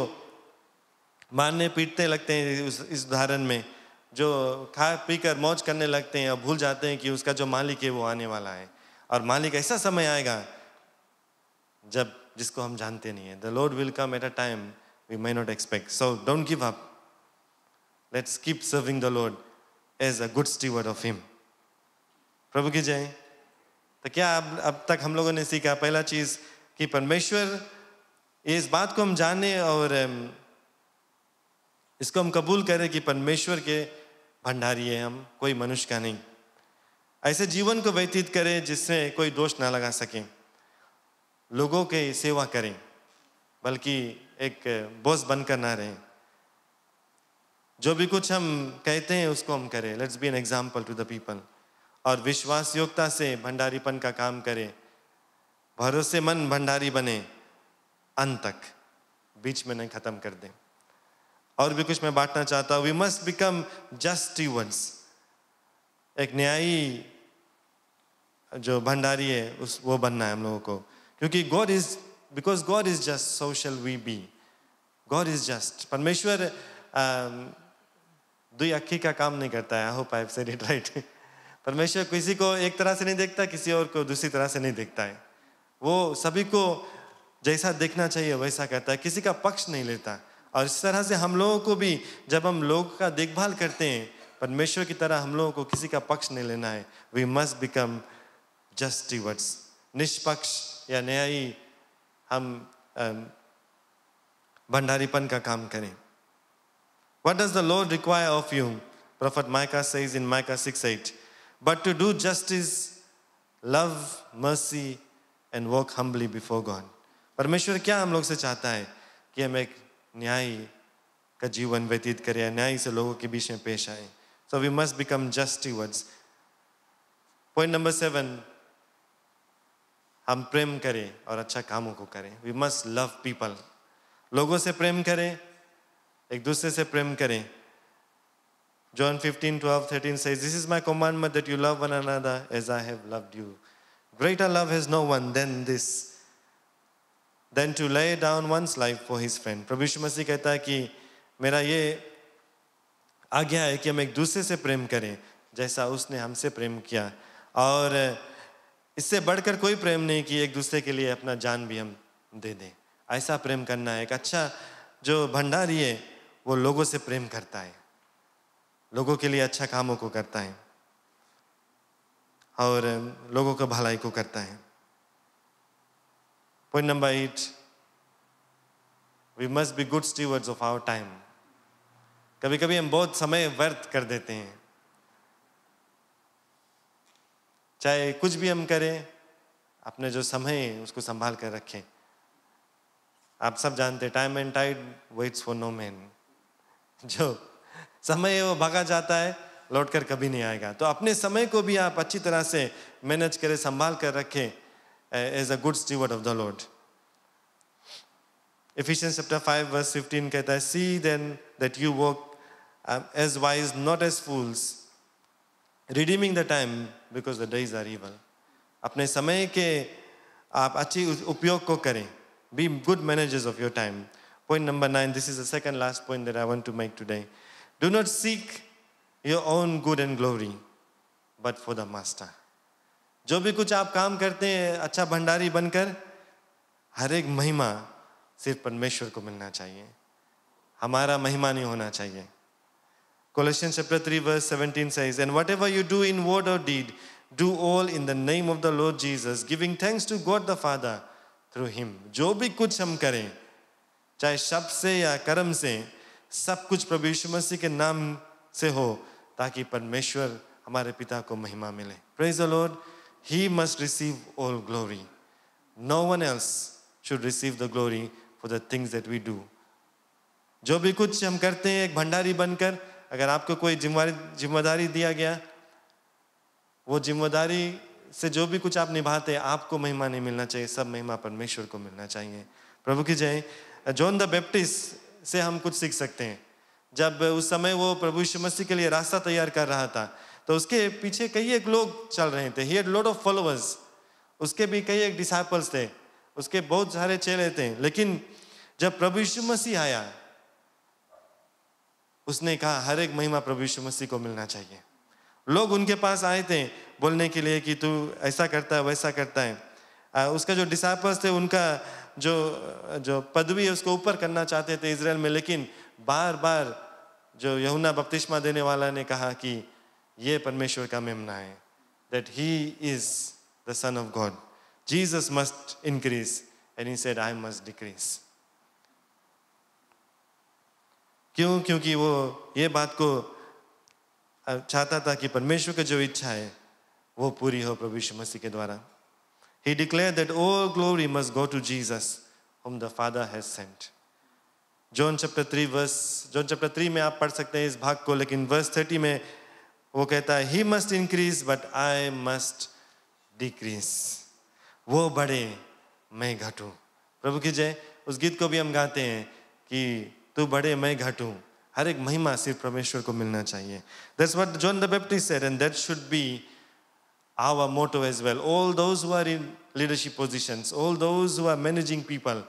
मारने पीटते लगते हैं इस उदाहरण में, जो खा पी कर मौज करने लगते हैं और भूल जाते हैं कि उसका जो मालिक है वो आने वाला है। और मालिक ऐसा समय आएगा जब जिसको हम जानते नहीं है। The Lord will come at a time we may not expect. So don't give up. Let's keep serving the Lord as a good steward of Him. प्रभु की जय। तो क्या अब तक हम लोगों ने सीखा? पहला चीज कि परमेश्वर, इस बात को हम जाने और इसको हम कबूल करें कि परमेश्वर के भंडारी है हम, कोई मनुष्य का नहीं। ऐसे जीवन को व्यतीत करें जिससे कोई दोष ना लगा सके, लोगों के सेवा करें, बल्कि एक बॉस बनकर ना रहें। जो भी कुछ हम कहते हैं उसको हम करें। Let's be an example to the people. और विश्वास योग्यता से भंडारीपन का काम करें, भरोसेमंद भंडारी बने अंत तक, बीच में नहीं खत्म कर दें। और भी कुछ मैं बांटना चाहता हूँ। We must become just stewards. एक न्यायी जो भंडारी है वो बनना है हम लोगों को, क्योंकि because God is just, so shall we be. God is just. परमेश्वर दुई अक्खी का काम नहीं करता है। I hope I have said it right. परमेश्वर किसी को एक तरह से नहीं देखता, किसी और को दूसरी तरह से नहीं देखता है। वो सभी को जैसा देखना चाहिए वैसा करता है, किसी का पक्ष नहीं लेता। और इस तरह से हम लोगों को भी जब हम लोगों का देखभाल करते हैं, परमेश्वर की तरह हम लोगों को किसी का पक्ष नहीं लेना है। We must become just stewards, निष्पक्ष या न्यायी हम भंडारीपन का काम करें। What does the Lord require of you? Prophet Micah says in Micah 6:8, but to do justice, love, mercy and walk humbly before God. परमेश्वर क्या हम लोग से चाहता है कि हम एक न्याय का जीवन व्यतीत करें, न्याय से लोगों के बीच में पेश आए। So we must become just stewards. Point number 7, हम प्रेम करें और अच्छा कामों को करें। We must love people. लोगों से प्रेम करें, एक दूसरे से प्रेम करें। John 15:12-13 says, this is my commandment that you love one another as I have loved you. Greater love has no one than this, than to lay down one's life for his friend. प्रभु यीशु मसीह कहता है कि मेरा ये आज्ञा है कि हम एक दूसरे से प्रेम करें जैसा उसने हमसे प्रेम किया। और इससे बढ़कर कोई प्रेम नहीं कि एक दूसरे के लिए अपना जान भी हम दे दें। ऐसा प्रेम करना है। एक अच्छा जो भंडारी है वो लोगों से प्रेम करता है, लोगों के लिए अच्छा कामों को करता है और लोगों को भलाई को करता है। Point number 8, we must be good stewards of our time. कभी कभी हम बहुत समय व्यर्थ कर देते हैं। चाहे कुछ भी हम करें, अपने जो समय है उसको संभाल कर रखें। आप सब जानते हैं, time and tide waits for no man. जो समय है वो भागा जाता है, लौट कर कभी नहीं आएगा। तो अपने समय को भी आप अच्छी तरह से मैनेज करें, संभाल कर रखें as a good steward of the Lord. Ephesians chapter 5 verse 15 कहता है, see then that you walk as wise, not as fools, redeeming the time because the days are evil. अपने समय के आप अच्छी उपयोग को करें। Be good managers of your time. Point number 9, this is the second last point that I want to make today. Do not seek your own good and glory, but for the master. जो भी कुछ आप काम करते हैं अच्छा भंडारी बनकर, हर एक महिमा सिर्फ परमेश्वर को मिलना चाहिए, हमारा महिमा नहीं होना चाहिए। Colossians chapter 3 verse 17 says, and whatever you do in word or deed, do all in the name of the Lord Jesus, giving thanks to God the Father through him. जो भी कुछ हम करें, चाहे शब्द से या कर्म से, सब कुछ प्रभु यीशु मसीह के नाम से हो, ताकि परमेश्वर हमारे पिता को महिमा मिले। Praise the Lord. He must receive all glory. No one else should receive the glory for the things that we do. जो भी कुछ हम करते हैं एक भंडारी बनकर, अगर आपको कोई जिम्मेदारी दिया गया, वो जिम्मेदारी से जो भी कुछ आप निभाते हैं, आपको महिमा नहीं मिलना चाहिए, सब महिमा परमेश्वर को मिलना चाहिए। प्रभु की जय। जॉन द बैप्टिस्ट से हम कुछ सीख सकते हैं। जब उस समय वो प्रभु यीशु मसीह के लिए रास्ता तैयार कर रहा था, तो उसके पीछे कई एक लोग चल रहे थे। He had lot of followers. उसके भी कई एक डिसाइपल्स थे, उसके बहुत सारे चेले थे। लेकिन जब प्रभु यीशु मसीह आया, उसने कहा हर एक महिमा प्रभु यीशु मसीह को मिलना चाहिए। लोग उनके पास आए थे बोलने के लिए कि तू ऐसा करता है वैसा करता है। उसका जो डिसाइपल्स थे, उनका जो पदवी है उसको ऊपर करना चाहते थे इजराइल में, लेकिन बार बार जो यूहन्ना बपतिस्मा देने वाला ने कहा कि ये परमेश्वर का मेमना है, that he is the son of God. Jesus must increase and he said I must decrease. क्यों? क्योंकि वो ये बात को चाहता था कि परमेश्वर की जो इच्छा है वो पूरी हो प्रभु यीशु मसीह के द्वारा। He declared that all glory must go to Jesus, whom the Father has sent. John chapter 3 में आप पढ़ सकते हैं इस भाग को, लेकिन verse 30 में वो कहता है He must increase but I must decrease. वो बढ़े मैं घटूं। प्रभु की जय। उस गीत को भी हम गाते हैं कि तू बढ़े मैं घटूं। हर एक महिमा सिर्फ परमेश्वर को मिलना चाहिए। That's what John the Baptist said, and that should be our motto as well. All those who are in leadership positions, all those who are managing people,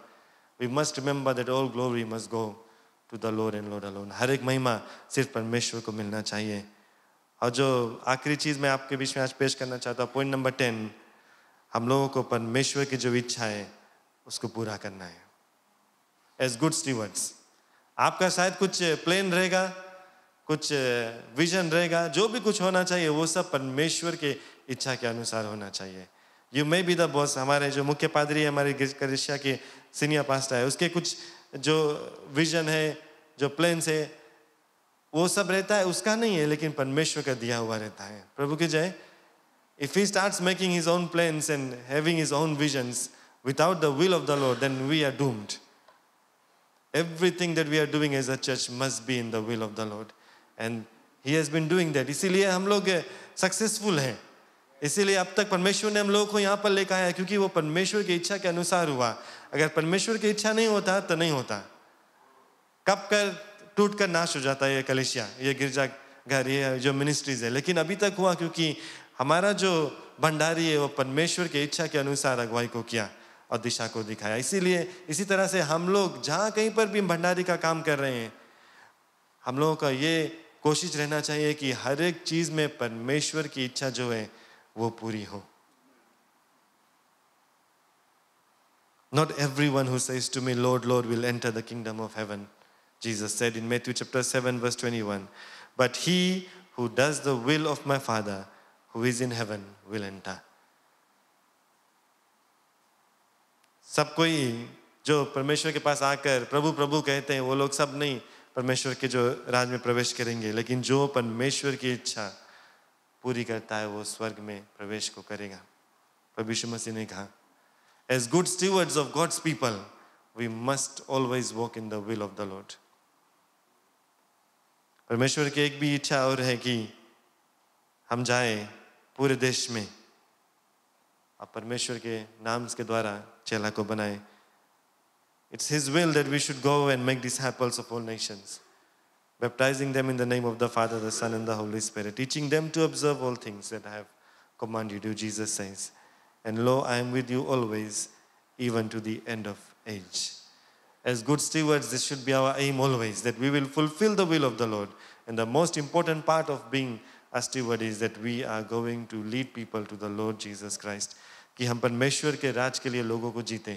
we must remember that all glory must go to the Lord and Lord alone. हर एक महिमा सिर्फ परमेश्वर को मिलना चाहिए। और जो आखिरी चीज़ मैं आपके बीच में आज पेश करना चाहता हूँ, पॉइंट नंबर 10, हम लोगों को परमेश्वर की जो इच्छा है उसको पूरा करना है एज गुड स्टीवर्ड्स। आपका शायद कुछ प्लान रहेगा, कुछ विजन रहेगा, जो भी कुछ होना चाहिए वो सब परमेश्वर के इच्छा के अनुसार होना चाहिए। You may be the boss. हमारे जो मुख्य पादरी है, हमारे कलीसिया के सीनियर पास्टर है, उसके कुछ जो विजन है, जो प्लान्स है, वो सब रहता है, उसका नहीं है, लेकिन परमेश्वर का दिया हुआ रहता है। प्रभु की जय। If he starts making his own plans and having his own visions without the will of the Lord, then we are doomed. Everything that we are doing as a church must be in the will of the Lord. And he has been doing that. इसीलिए हम लोग successful हैं। इसीलिए अब तक परमेश्वर ने हम लोगों को यहाँ पर लेकर आया, क्योंकि वो परमेश्वर की इच्छा के अनुसार हुआ। अगर परमेश्वर की इच्छा नहीं होता तो नहीं होता। कब कर टूट कर नाश हो जाता है ये कलीसिया, ये गिरजा घर, ये जो मिनिस्ट्रीज है। लेकिन अभी तक हुआ क्योंकि हमारा जो भंडारी है वो परमेश्वर की इच्छा के अनुसार अगुवाई को किया और दिशा को दिखाया। इसीलिए इसी तरह से हम लोग जहाँ कहीं पर भी भंडारी का काम कर रहे हैं, हम लोगों का ये कोशिश रहना चाहिए कि हर एक चीज में परमेश्वर की इच्छा जो है वो पूरी हो। Not everyone who says to me, Lord, Lord, will enter the kingdom of heaven. Jesus said in Matthew chapter 7 verse 21, but he who does the will of my Father who is in heaven will enter. सब कोई जो परमेश्वर के पास आकर प्रभु प्रभु कहते हैं, वो लोग सब नहीं परमेश्वर के जो राज में प्रवेश करेंगे, लेकिन जो परमेश्वर की इच्छा पूरी करता है वो स्वर्ग में प्रवेश को करेगा। प्रभु यीशु मसीह ने कहा, as good stewards of God's people, we must always walk in the will of the Lord. परमेश्वर की एक भी इच्छा और है कि हम जाएं पूरे देश में और परमेश्वर के नाम के द्वारा चेला को बनाएं। It's His will that we should go and make disciples of all nations, baptizing them in the name of the Father, the Son, and the Holy Spirit, teaching them to observe all things that I have commanded you, Jesus says. And lo, I am with you always, even to the end of age. As good stewards, this should be our aim always, that we will fulfill the will of the Lord. And the most important part of being a steward is that we are going to lead people to the Lord Jesus Christ. कि हम परमेश्वर के राज के लिए लोगों को जीते,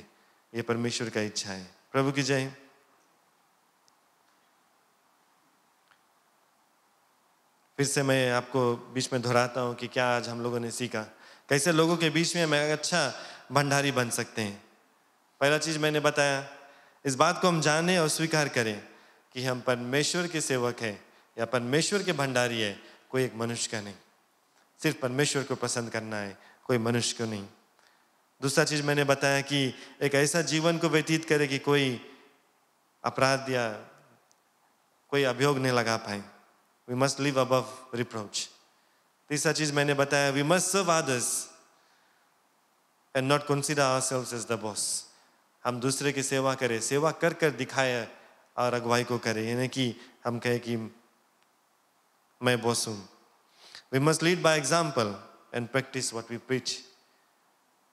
ये परमेश्वर का इच्छा है। प्रभु की जय। फिर से मैं आपको बीच में दोहराता हूँ कि क्या आज हम लोगों ने सीखा, कैसे लोगों के बीच में हम अच्छा भंडारी बन सकते हैं। पहला चीज मैंने बताया, इस बात को हम जाने और स्वीकार करें कि हम परमेश्वर के सेवक हैं या परमेश्वर के भंडारी है, कोई एक मनुष्य का नहीं। सिर्फ परमेश्वर को पसंद करना है, कोई मनुष्य को नहीं। दूसरा चीज मैंने बताया कि एक ऐसा जीवन को व्यतीत करे कि कोई अपराध या कोई अभियोग नहीं लगा पाए। We must live above reproach. तीसरा चीज मैंने बताया, we must serve others and not consider ourselves as the boss. हम दूसरे की सेवा करें, सेवा कर कर दिखाए और अगुवाई को करें, यानी कि हम कहें कि मैं बॉस हूं। We must lead by example and practice what we preach.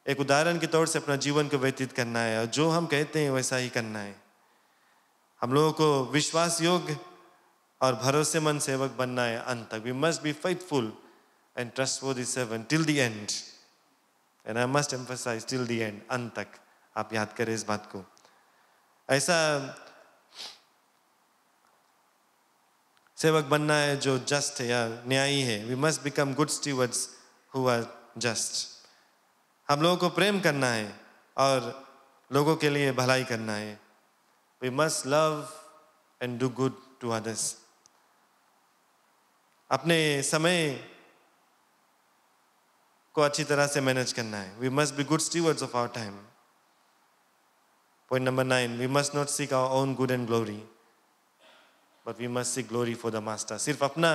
एक उदाहरण के तौर से अपना जीवन को व्यतीत करना है और जो हम कहते हैं वैसा ही करना है। हम लोगों को विश्वास योग्य और भरोसेमंद सेवक बनना है अंत तक। We must be faithful and trustworthy servant till the end. And I must emphasize till the end, अंत तक। आप याद करें इस बात को। ऐसा सेवक बनना है जो जस्ट है या न्यायी है। We must become good stewards who are just. हम लोगों को प्रेम करना है और लोगों के लिए भलाई करना है। We must love and do good to others. अपने समय को अच्छी तरह से मैनेज करना है। We must be good stewards of our time. Point number 9, we must not seek our own good and glory, but we must seek glory for the Master. सिर्फ अपना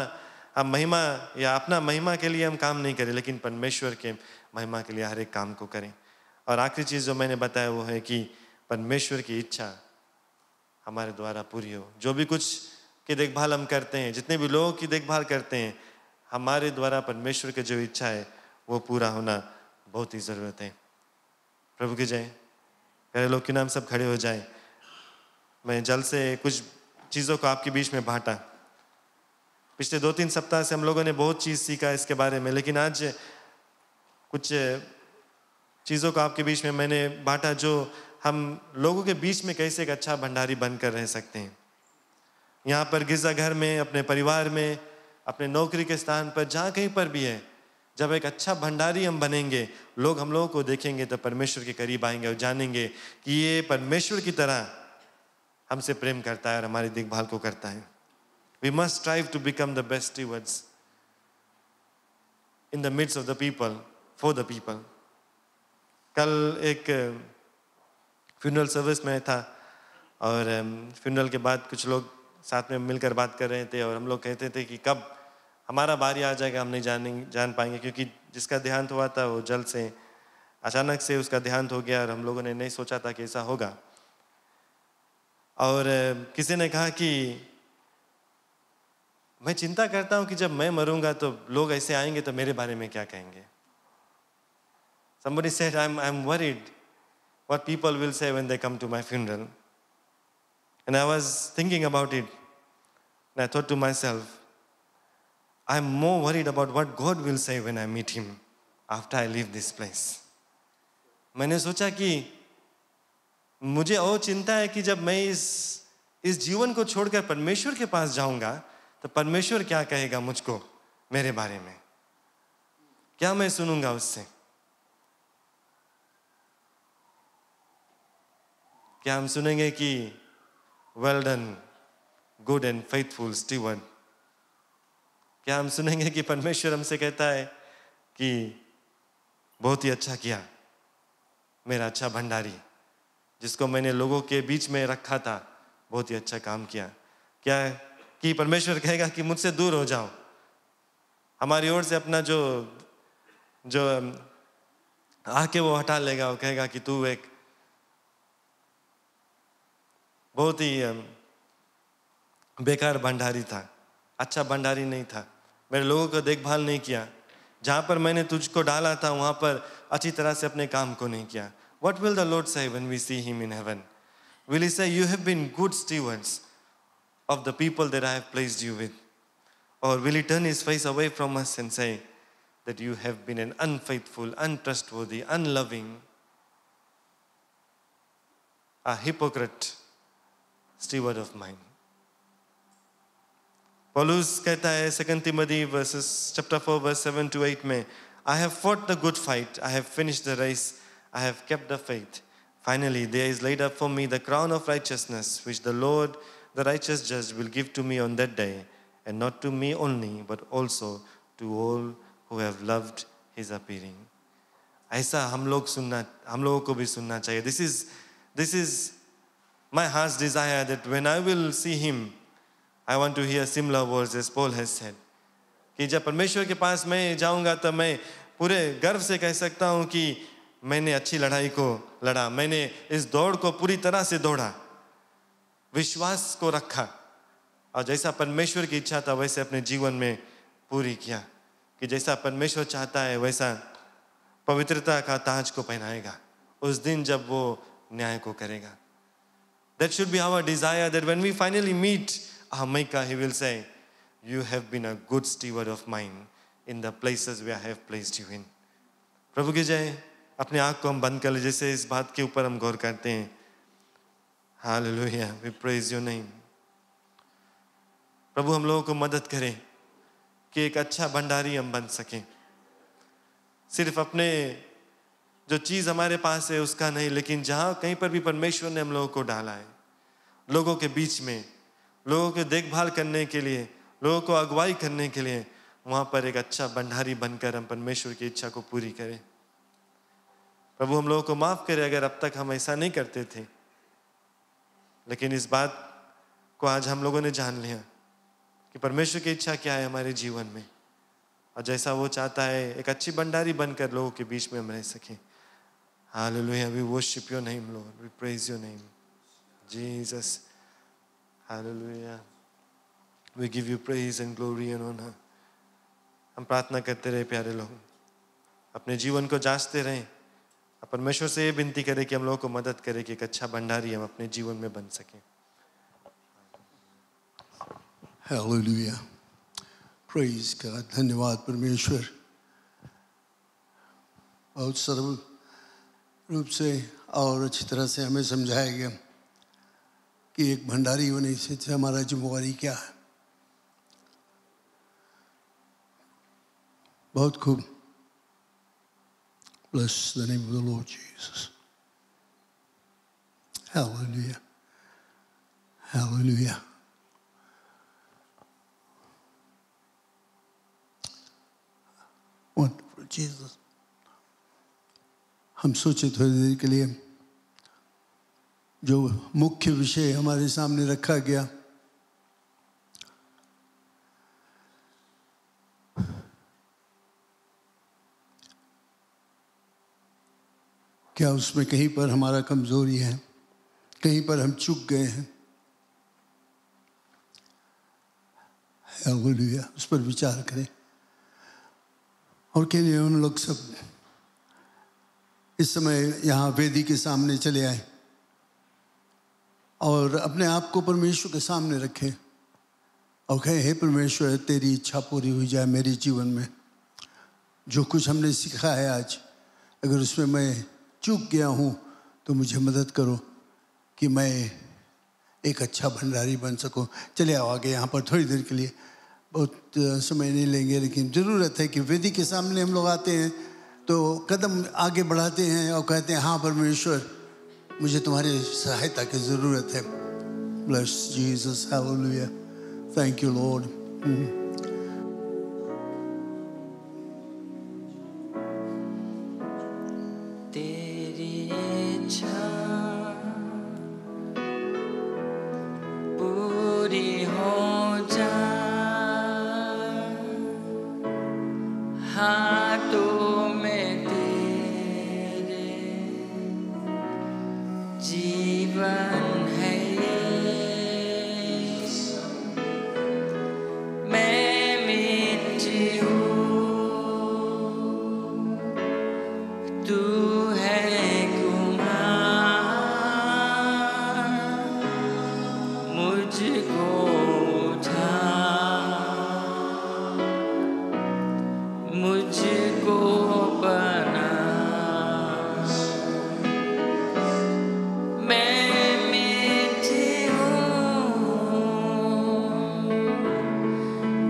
हम महिमा या अपना महिमा के लिए हम काम नहीं करें, लेकिन परमेश्वर के महिमा के लिए हर एक काम को करें। और आखिरी चीज जो मैंने बताया वो है कि परमेश्वर की इच्छा हमारे द्वारा पूरी हो। जो भी कुछ की देखभाल हम करते हैं, जितने भी लोगों की देखभाल करते हैं, हमारे द्वारा परमेश्वर की जो इच्छा है वो पूरा होना बहुत ही जरूरत है। प्रभु की जय। प्यारे लोग के नाम सब खड़े हो जाए। मैं जल्द से कुछ चीज़ों को आपके बीच में बांटा। पिछले 2-3 सप्ताह से हम लोगों ने बहुत चीज़ सीखा इसके बारे में, लेकिन आज कुछ चीज़ों को आपके बीच में मैंने बांटा जो हम लोगों के बीच में कैसे एक अच्छा भंडारी बनकर रह सकते हैं। यहाँ पर गिरजाघर में, अपने परिवार में, अपने नौकरी के स्थान पर, जहाँ कहीं पर भी है, जब एक अच्छा भंडारी हम बनेंगे, लोग हम लोगों को देखेंगे तो परमेश्वर के करीब आएंगे और जानेंगे कि ये परमेश्वर की तरह हमसे प्रेम करता है और हमारी देखभाल को करता है। We must strive to become the best stewards in the midst of the people, for the people. कल एक फ्यूनरल सर्विस में था और फ्यूनरल के बाद कुछ लोग साथ में मिलकर बात कर रहे थे और हम लोग कहते थे कि कब हमारा बारी आ जाएगा हम नहीं जान पाएंगे, क्योंकि जिसका देहांत हुआ था वो जल्द से अचानक से उसका देहांत हो गया और हम लोगों ने नहीं सोचा था कि ऐसा होगा। और किसी ने कहा कि मैं चिंता करता हूं कि जब मैं मरूंगा तो लोग ऐसे आएंगे तो मेरे बारे में क्या कहेंगे। Somebody said, I'm worried what people will say when they come to my funeral. And I was thinking about it. And I thought to myself, I'm more worried about what God will say when I meet him after I leave this place. मैंने सोचा कि मुझे और चिंता है कि जब मैं इस जीवन को छोड़कर परमेश्वर के पास जाऊंगा तो परमेश्वर क्या कहेगा मुझको, मेरे बारे में क्या मैं सुनूंगा उससे। क्या हम सुनेंगे कि well done good and faithful steward. क्या हम सुनेंगे कि परमेश्वर हमसे कहता है कि बहुत ही अच्छा किया मेरा अच्छा भंडारी, जिसको मैंने लोगों के बीच में रखा था, बहुत ही अच्छा काम किया। क्या कि परमेश्वर कहेगा कि मुझसे दूर हो जाओ, हमारी ओर से अपना जो आके वो हटा लेगा, वो कहेगा कि तू एक बहुत ही बेकार भंडारी था, अच्छा भंडारी नहीं था, मेरे लोगों को देखभाल नहीं किया, जहाँ पर मैंने तुझको डाला था वहाँ पर अच्छी तरह से अपने काम को नहीं किया। What will the Lord say when we see him in heaven? Will he say, you have been good stewards of the people that I have placed you with? Or will he turn his face away from us and say that you have been an unfaithful, untrustworthy, unloving, a hypocrite steward of mine? Paulus कहता है 2 Timothy chapter 4 verse 7 to 8 में, I have fought the good fight, I have finished the race, I have kept the faith. Finally, there is laid up for me the crown of righteousness, which the Lord, the righteous judge, will give to me on that day, and not to me only, but also to all who have loved his appearing. ऐसा हम लोगों को भी सुनना चाहिए. This is my heart's desire, that when I will see him, I want to hear similar words as Paul has said. कि जब परमेश्वर के पास मैं जाऊंगा तो मैं पूरे गर्व से कह सकता हूं कि मैंने अच्छी लड़ाई को लड़ा, मैंने इस दौड़ को पूरी तरह से दौड़ा, विश्वास को रखा, और जैसा परमेश्वर की इच्छा था वैसे अपने जीवन में पूरी किया, कि जैसा परमेश्वर चाहता है वैसा पवित्रता का ताज को पहनाएगा उस दिन जब वो न्याय को करेगा. That should be our desire, that when we finally meet our Maker, he will say, you have been a good steward of mine in the places where I have placed you in. प्रभु की जय. अपने आँख को हम बंद कर ले, जैसे इस बात के ऊपर हम गौर करते हैं. Hallelujah, we praise your name. प्रभु हम लोगों को मदद करें कि एक अच्छा भंडारी हम बन सकें, सिर्फ अपने जो चीज़ हमारे पास है उसका नहीं, लेकिन जहाँ कहीं पर भी परमेश्वर ने हम लोगों को डाला है, लोगों के बीच में, लोगों की देखभाल करने के लिए, लोगों को अगुवाई करने के लिए, वहाँ पर एक अच्छा भंडारी बनकर हम परमेश्वर की इच्छा को पूरी करें. प्रभु हम लोगों को माफ़ करे अगर अब तक हम ऐसा नहीं करते थे, लेकिन इस बात को आज हम लोगों ने जान लिया कि परमेश्वर की इच्छा क्या है हमारे जीवन में, और जैसा वो चाहता है एक अच्छी भंडारी बनकर लोगों के बीच में हम रह सकें. Hallelujah, we worship your name, Lord. We praise your name, Jesus. Hallelujah. We give you praise and glory and honor. हम प्रार्थना करते रहे प्यारे लोग, अपने जीवन को जांचते रहें, परमेश्वर से ये विनती करें कि हम लोगों को मदद करे कि एक अच्छा भंडारी हम अपने जीवन में बन सकें. Hallelujah. Praise God. धन्यवाद परमेश्वर। बहुत सरल रूप से और अच्छी तरह से हमें समझाया गया कि एक भंडारी होने से हमारा जिम्मेवारी क्या है। बहुत खूब। Bless the name of the Lord Jesus. Hallelujah. Hallelujah. Wonderful Jesus. हम सोचे थोड़ी देर के लिए जो मुख्य विषय हमारे सामने रखा गया, क्या उसमें कहीं पर हमारा कमजोरी है, कहीं पर हम चूक गए हैं। हालेलुया, उस पर विचार करें। और क्या उन लोग सब इस समय यहाँ वेदी के सामने चले आए और अपने आप को परमेश्वर के सामने रखें और कहे, हे परमेश्वर, तेरी इच्छा पूरी हुई जाए मेरे जीवन में। जो कुछ हमने सीखा है आज, अगर उसमें मैं चूक गया हूँ तो मुझे मदद करो कि मैं एक अच्छा भंडारी बन सकूँ। चले आओ आगे यहाँ पर थोड़ी देर के लिए, बहुत समय नहीं लेंगे, लेकिन ज़रूरत है कि वेदी के सामने हम लोग आते हैं तो कदम आगे बढ़ाते हैं और कहते हैं, हाँ परमेश्वर, मुझे तुम्हारी सहायता की ज़रूरत है। Bless Jesus, hallelujah. Thank you, Lord. तेरी इच्छा पूरी हो जाए, हाथों में तेरे जीवन है। मैं मिट्टी हूँ, तू है कुम्हार, मुझको उठा, मुझको बना। मैं मिट्टी हूँ,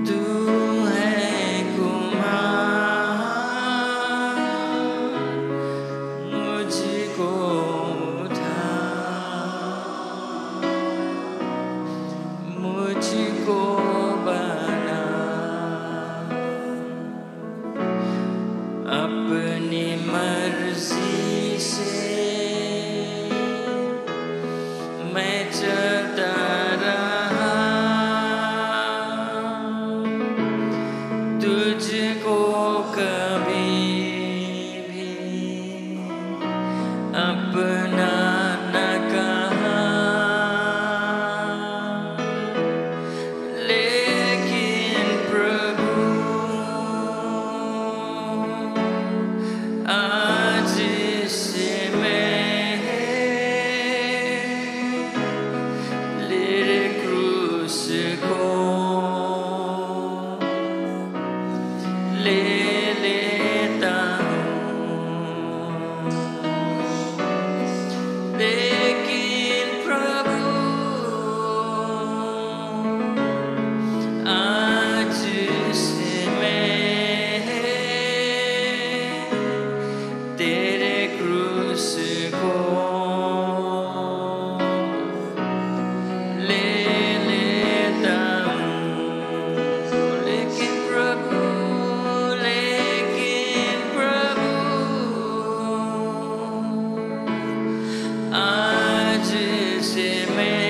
तू है कुम्हार, मुझको उठा, मुझको बना। अपनी मर्जी से मैं चलता रहा, तुझको कभी भी अपना न कहा, लेकिन प्रभु आज से मैं तेरे क्रूस को ले लेता हूँ। लेकिन प्रभु आज से मैं तेरे क्रूस को ले लेता हूँ। लेकिन प्रभु आज से मैं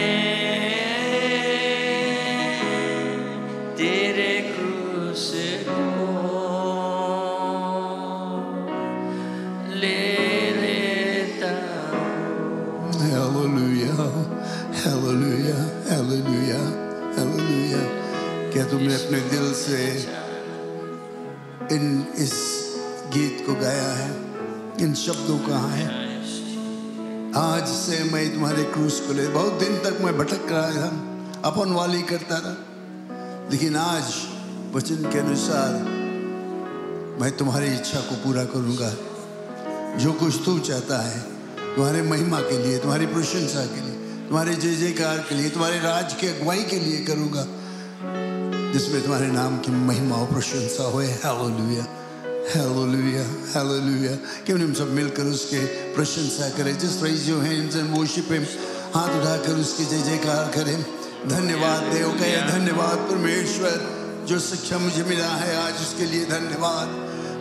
तेरे क्रूस को ले लेता हूँ। Hallelujah, hallelujah, hallelujah, hallelujah. क्या तुमने अपने दिल से इस गीत को गाया है? इन शब्दों का है, आज से मैं तुम्हारे क्रूस को ले। बहुत दिन तक मैं भटक रहा था, अपन वाली करता रहा, लेकिन आज वचन के अनुसार मैं तुम्हारी इच्छा को पूरा करूंगा। जो कुछ तू चाहता है तुम्हारे महिमा के लिए, तुम्हारी प्रशंसा के लिए, तुम्हारे जय जयकार के लिए, तुम्हारे राज की अगुवाई के लिए करूंगा, जिसमें तुम्हारे नाम की महिमा और प्रशंसा होए। Hallelujah, hallelujah, hallelujah. क्यों हम सब मिलकर उसके प्रशंसा करें? Just raise your hands and worship him. हाथ उठाकर उसकी जय जयकार करें। धन्यवाद देव कहे, धन्यवाद परमेश्वर, जो शिक्षा मुझे मिला है आज उसके लिए धन्यवाद,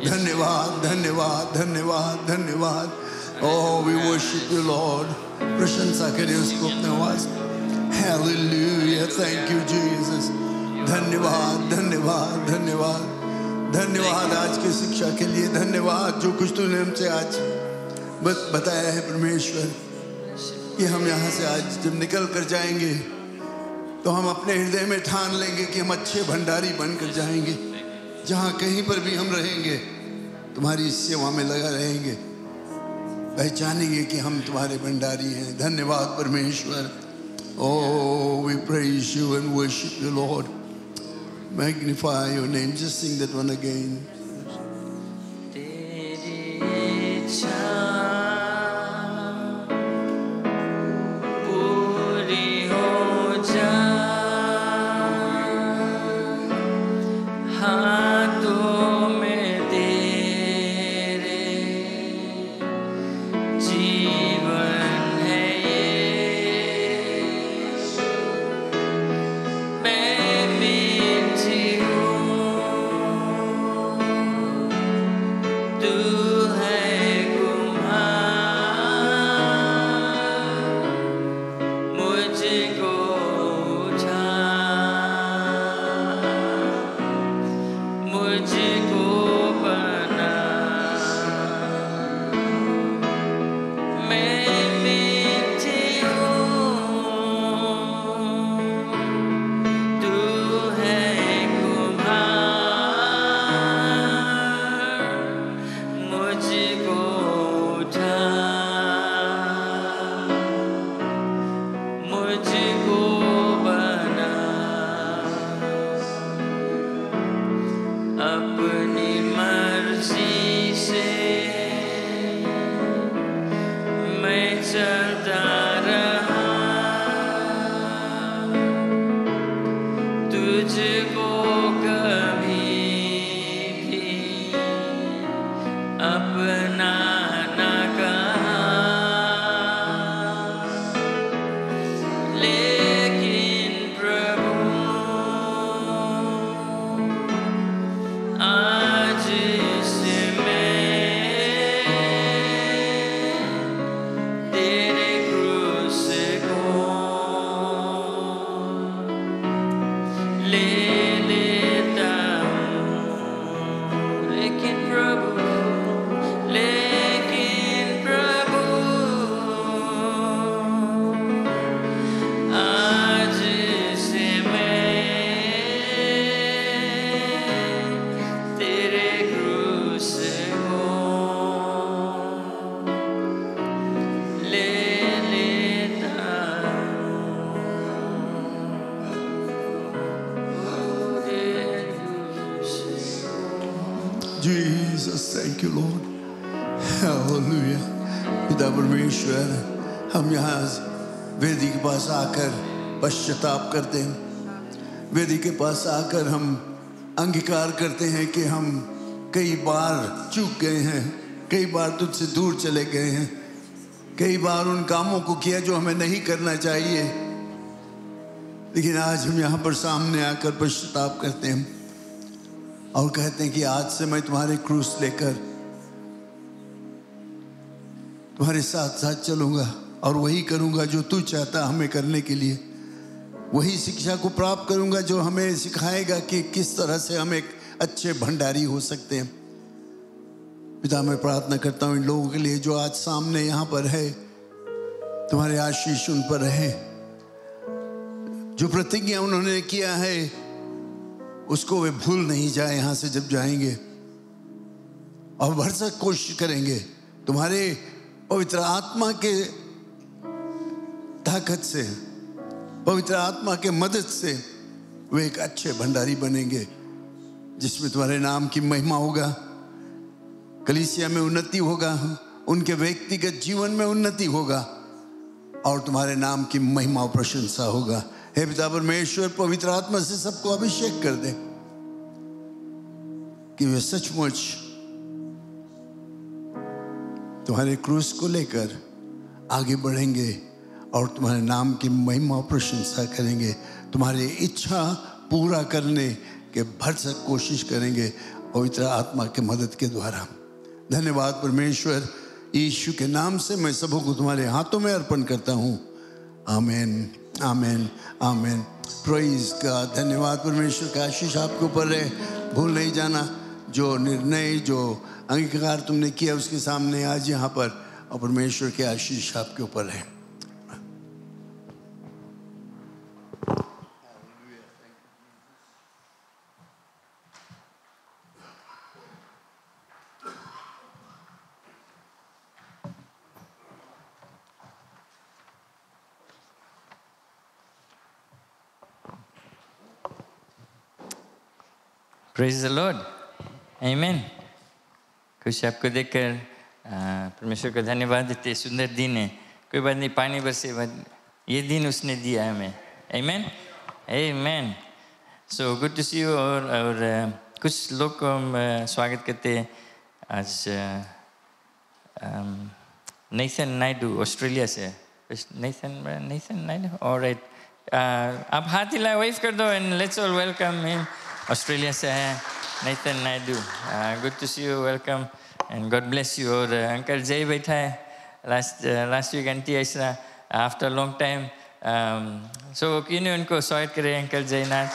धन्यवाद, धन्यवाद, धन्यवाद, धन्यवाद। Oh we worship you Lord. प्रशंसा करें उसको अपने आवाज। Hallelujah, thank you Jesus. धन्यवाद, धन्यवाद, धन्यवाद, धन्यवाद आज की शिक्षा के लिए। धन्यवाद जो कुछ तूने हमसे आज बताया है परमेश्वर, कि हम यहाँ से आज जब निकल कर जाएंगे तो हम अपने हृदय में ठान लेंगे कि हम अच्छे भंडारी बनकर जाएंगे। जहाँ कहीं पर भी हम रहेंगे तुम्हारी सेवा में लगा रहेंगे, पहचानेंगे कि हम तुम्हारे भंडारी हैं। धन्यवाद परमेश्वर। Oh, we praise you and worship you, Lord. Magnify your name. Just sing that one again. Jesus, thank you Lord. Hallelujah. पिता परमेश्वर, हम यहाँ वेदी के पास आकर पश्चाताप करते हैं। वेदी के पास आकर हम अंगीकार करते हैं कि हम कई बार चूक गए हैं, कई बार तुझसे दूर चले गए हैं, कई बार उन कामों को किया जो हमें नहीं करना चाहिए। लेकिन आज हम यहाँ पर सामने आकर पश्चाताप करते हैं और कहते हैं कि आज से मैं तुम्हारे क्रूस लेकर तुम्हारे साथ साथ चलूंगा और वही करूंगा जो तू चाहता हमें करने के लिए। वही शिक्षा को प्राप्त करूंगा जो हमें सिखाएगा कि किस तरह से हम एक अच्छे भंडारी हो सकते हैं। पिता, मैं प्रार्थना करता हूँ इन लोगों के लिए जो आज सामने यहाँ पर है, तुम्हारे आशीष उन पर रहे। जो प्रतिज्ञा उन्होंने किया है उसको वे भूल नहीं जाए यहाँ से जब जाएंगे, और भरसक कोशिश करेंगे तुम्हारे पवित्र आत्मा के ताकत से, पवित्र आत्मा के मदद से वे एक अच्छे भंडारी बनेंगे जिसमें तुम्हारे नाम की महिमा होगा, कलीसिया में उन्नति होगा, उनके व्यक्तिगत जीवन में उन्नति होगा और तुम्हारे नाम की महिमा और प्रशंसा होगा। हे पिता परमेश्वर, पवित्र आत्मा से सबको अभिषेक कर दे कि वे सचमुच तुम्हारे क्रूस को लेकर आगे बढ़ेंगे और तुम्हारे नाम की महिमा और प्रशंसा करेंगे, तुम्हारी इच्छा पूरा करने के भरसक कोशिश करेंगे पवित्र आत्मा के मदद के द्वारा। धन्यवाद परमेश्वर, यीशु के नाम से मैं सबों को तुम्हारे हाथों में अर्पण करता हूँ। आमीन, आमीन, आमीन। Praise God. धन्यवाद परमेश्वर का आशीष आपके ऊपर रहे। भूल नहीं जाना, जो निर्णय, जो अंगीकार तुमने किया उसके सामने आज यहाँ पर, और परमेश्वर के आशीष आपके ऊपर रहे। प्रेज द लॉर्ड, आमीन। खुश आपको देखकर परमेश्वर का धन्यवाद देते। सुंदर दिन है, कोई बात नहीं, पानी बरसे, ये दिन उसने दिया है हमें। आमीन, आमीन। So good to see you. और कुछ लोग को हम स्वागत करते हैं आज। नेथन नायडू ऑस्ट्रेलिया से। Nathan Naidu, alright. आप हाथ हिलाए, वेव कर दो and let's all welcome him. Australia से है Nathan Naidu. Good to see you, welcome and God bless you. और अंकल जय बैठा है। लास्ट वीक आंटी ऐसा आफ्टर लॉन्ग टाइम, सो क्यों नहीं उनको स्वागत करें uncle Jaynath.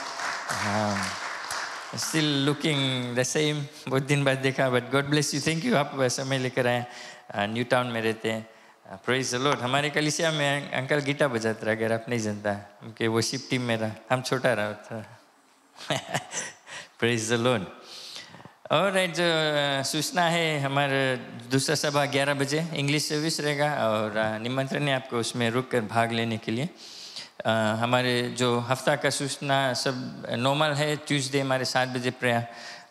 Still looking the same, बहुत दिन बाद देखा, but God bless you, thank you आप समय लेकर आए। न्यू टाउन में रहते हैं। Praise the Lord. हमारे कलीसिया में अंकल गिटार बजाते रहा, अगर आप नहीं जानता, उनके वर्शिप टीम में रहा, हम छोटा रहा था। Praise the Lord. और जो सूचना है, हमारा दूसरा सभा 11 बजे इंग्लिश सर्विस रहेगा और निमंत्रण है आपको उसमें रुककर भाग लेने के लिए। हमारे जो हफ्ता का सूचना सब नॉर्मल है। ट्यूसडे हमारे 7 बजे प्रेयर,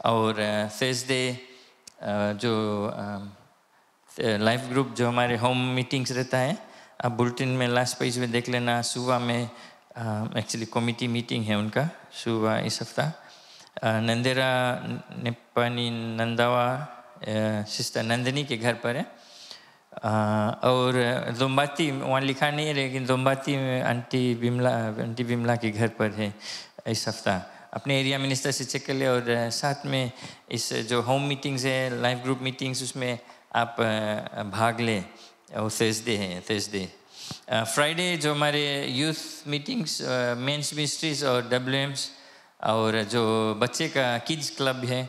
और थर्सडे जो लाइफ ग्रुप जो हमारे होम मीटिंग्स रहता है, आप बुलेटिन में लास्ट पेज में देख लेना। सुबह में एक्चुअली कमिटी मीटिंग है उनका सुबह इस हफ्ता। नंदेरा नेपानी नंदावा सिस्टर नंदिनी के घर पर है। और दोम्बाती वहाँ लिखा नहीं है, लेकिन दोम्बाती में आंटी बिमला के घर पर है इस हफ्ता। अपने एरिया मिनिस्टर से चेक कर ले। और साथ में इस जो होम मीटिंग्स है, लाइफ ग्रुप मीटिंग्स, उसमें आप भाग ले। और थर्सडे है, थर्सडे। फ्राइडे जो हमारे यूथ मीटिंग्स, मेंस मिनिस्ट्रीज और WMs, और जो बच्चे का किड्स क्लब है,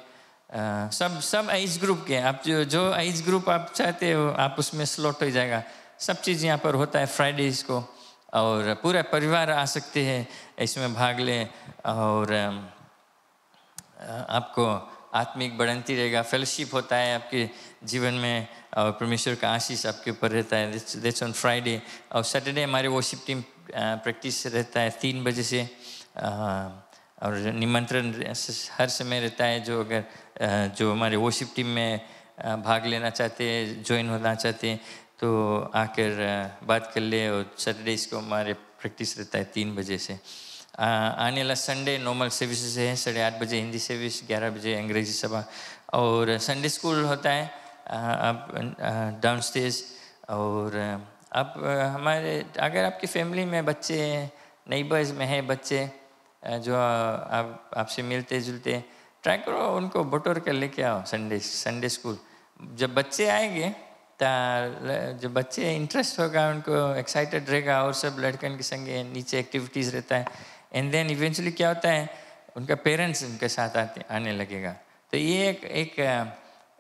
सब एज ग्रुप के, आप जो एज ग्रुप आप चाहते हो आप उसमें स्लॉट हो जाएगा। सब चीज़ यहाँ पर होता है फ्राइडेज को, और पूरा परिवार आ सकते हैं इसमें भाग ले। और आपको आत्मिक बढ़ंती रहेगा, फेलोशिप होता है आपके जीवन में, और परमेश्वर का आशीष आपके ऊपर रहता है। That's on Friday. और सैटरडे हमारे वर्शिप टीम प्रैक्टिस रहता है 3 बजे से। और निमंत्रण हर समय रहता है, जो अगर जो हमारे वर्शिप टीम में भाग लेना चाहते हैं, ज्वाइन होना चाहते हैं, तो आकर बात कर ले। और सैटरडे को हमारे प्रैक्टिस रहता है 3 बजे से। आने वाला संडे नॉर्मल सर्विसेज है, 8:30 बजे हिंदी सर्विस, 11 बजे अंग्रेजी सभा, और संडे स्कूल होता है आप डाउनस्टेज। और आप हमारे अगर आपकी फैमिली में बच्चे हैं, नेबर्स में है बच्चे जो आपसे मिलते जुलते, ट्राई करो उनको बटोर कर लेके आओ संडे स्कूल। जब बच्चे आएंगे तो जो बच्चे इंटरेस्ट होगा, उनको एक्साइटेड रहेगा, और सब लड़कन के संगे नीचे एक्टिविटीज़ रहता है। एंड देन इवेंचुअली क्या होता है, उनका पेरेंट्स उनके साथ आने लगेगा। तो ये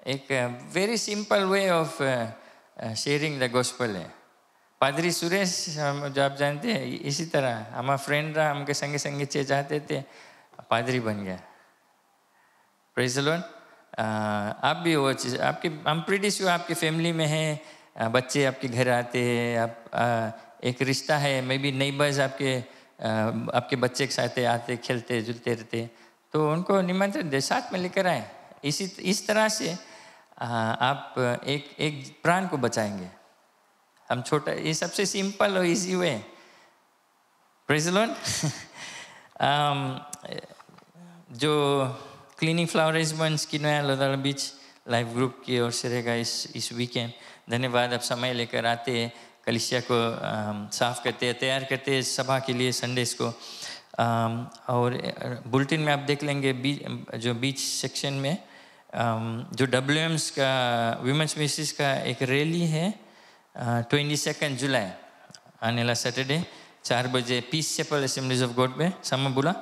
एक very simple way of sharing the gospel है। पादरी सुरेश जो आप जानते हैं, इसी तरह हमारा फ्रेंड रहा, हमके संगे संगे चे जाते थे, पादरी बन गया। Praise the Lord. आप भी वो चीज़ आपके, आई एम प्रीटी श्योर आपकी फैमिली में है, बच्चे आपके घर आते हैं, आप एक रिश्ता है, मे बी नेबर्स आपके आपके बच्चे के साथ आते खेलते जुलते रहते, तो उनको निमंत्रण दे, साथ में लेकर आए। इस तरह से आप एक प्राण को बचाएंगे। हम छोटा, ये सबसे सिंपल और easy way. Praise the Lord. जो क्लीनिंग फ्लावर रेजिडेंस की नया लोधारा बीच लाइफ ग्रुप की ओर से रहेगा इस वीकेंड। धन्यवाद, आप समय लेकर आते हैं, कलीसिया को साफ करते हैं, तैयार करते हैं सभा के लिए संडेस को। और बुलेटिन में आप देख लेंगे जो बीच सेक्शन में जो WM's का विमेंस मिनिस्ट्रीज का एक रैली है 22 जुलाई आने वाला सैटरडे 4 बजे Peace Chapel Assemblies of God में समय बोला।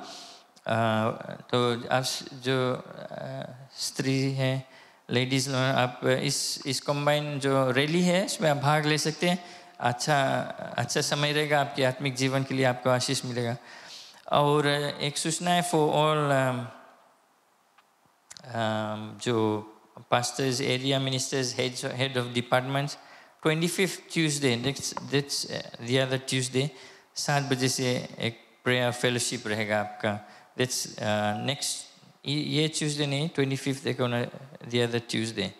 तो आप जो स्त्री हैं, लेडीज़, आप इस कंबाइन जो रैली है इसमें आप भाग ले सकते हैं। अच्छा समय रहेगा आपके आत्मिक जीवन के लिए, आपको आशीष मिलेगा। और एक सूचना है फॉर ऑल जो pastors, area ministers, head of departments, 25 Tuesday, that's the other Tuesday 7 बजे से एक प्रेयर फेलोशिप रहेगा आपका। दैट्स नेक्स्ट, ये ट्यूसडे नहीं, 25 देखो ना, the other Tuesday.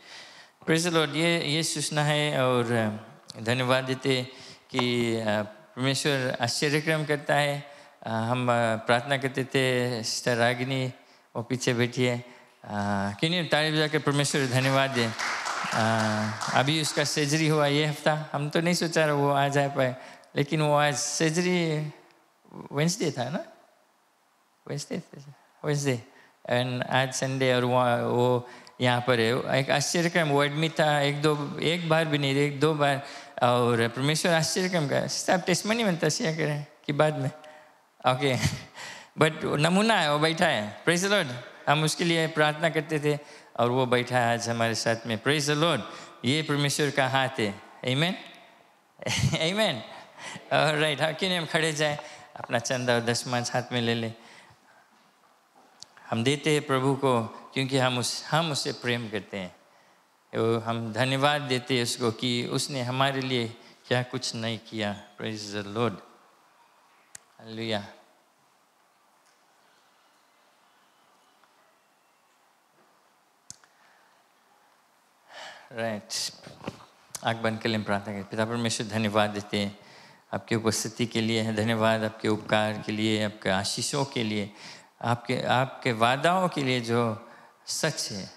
Praise the Lord. ये सूचना है और धन्यवाद देते कि परमेश्वर आश्चर्यक्रम करता है। हम प्रार्थना करते थे, सिस्टर रागिनी वो पीछे बैठी है, क्यों नहीं तारीफ जाकर परमेश्वर धन्यवाद दे। अभी उसका सर्जरी हुआ ये हफ्ता, हम तो नहीं सोचा रहा वो आ जा पाए, लेकिन वो आज सर्जरी वेंसडे था ना, वेंसडे एंड आज संडे, और वो यहाँ पर है। एक आश्चर्यक्रम, वो एडमिट था एक बार भी नहीं, 1-2 बार। और परमेश्वर आश्चर्यक्रम का आप टेस्टमनी में तस्या करें कि बाद में, ओके, बट नमूना है, वो बैठा है। Praise the Lord. हम उसके लिए प्रार्थना करते थे और वो बैठा है आज हमारे साथ में। Praise the Lord. ये परमेश्वर का हाथ है। आमीन, आमीन। राइट, हाँ, क्यों नहीं हम खड़े जाए, अपना चंदा और दशमांश हाथ में ले लें। हम देते हैं प्रभु को क्योंकि हम उससे प्रेम करते हैं। हम धन्यवाद देते हैं उसको कि उसने हमारे लिए क्या कुछ नहीं किया। Praise the Lord. Hallelujah. Right, आँख बंद कर लें, प्रार्थना करें। पिता परमेश्वर, धन्यवाद देते हैं आपकी उपस्थिति के लिए, धन्यवाद आपके उपकार के लिए, आपके आशीषों के लिए, आपके वादाओं के लिए जो सच है।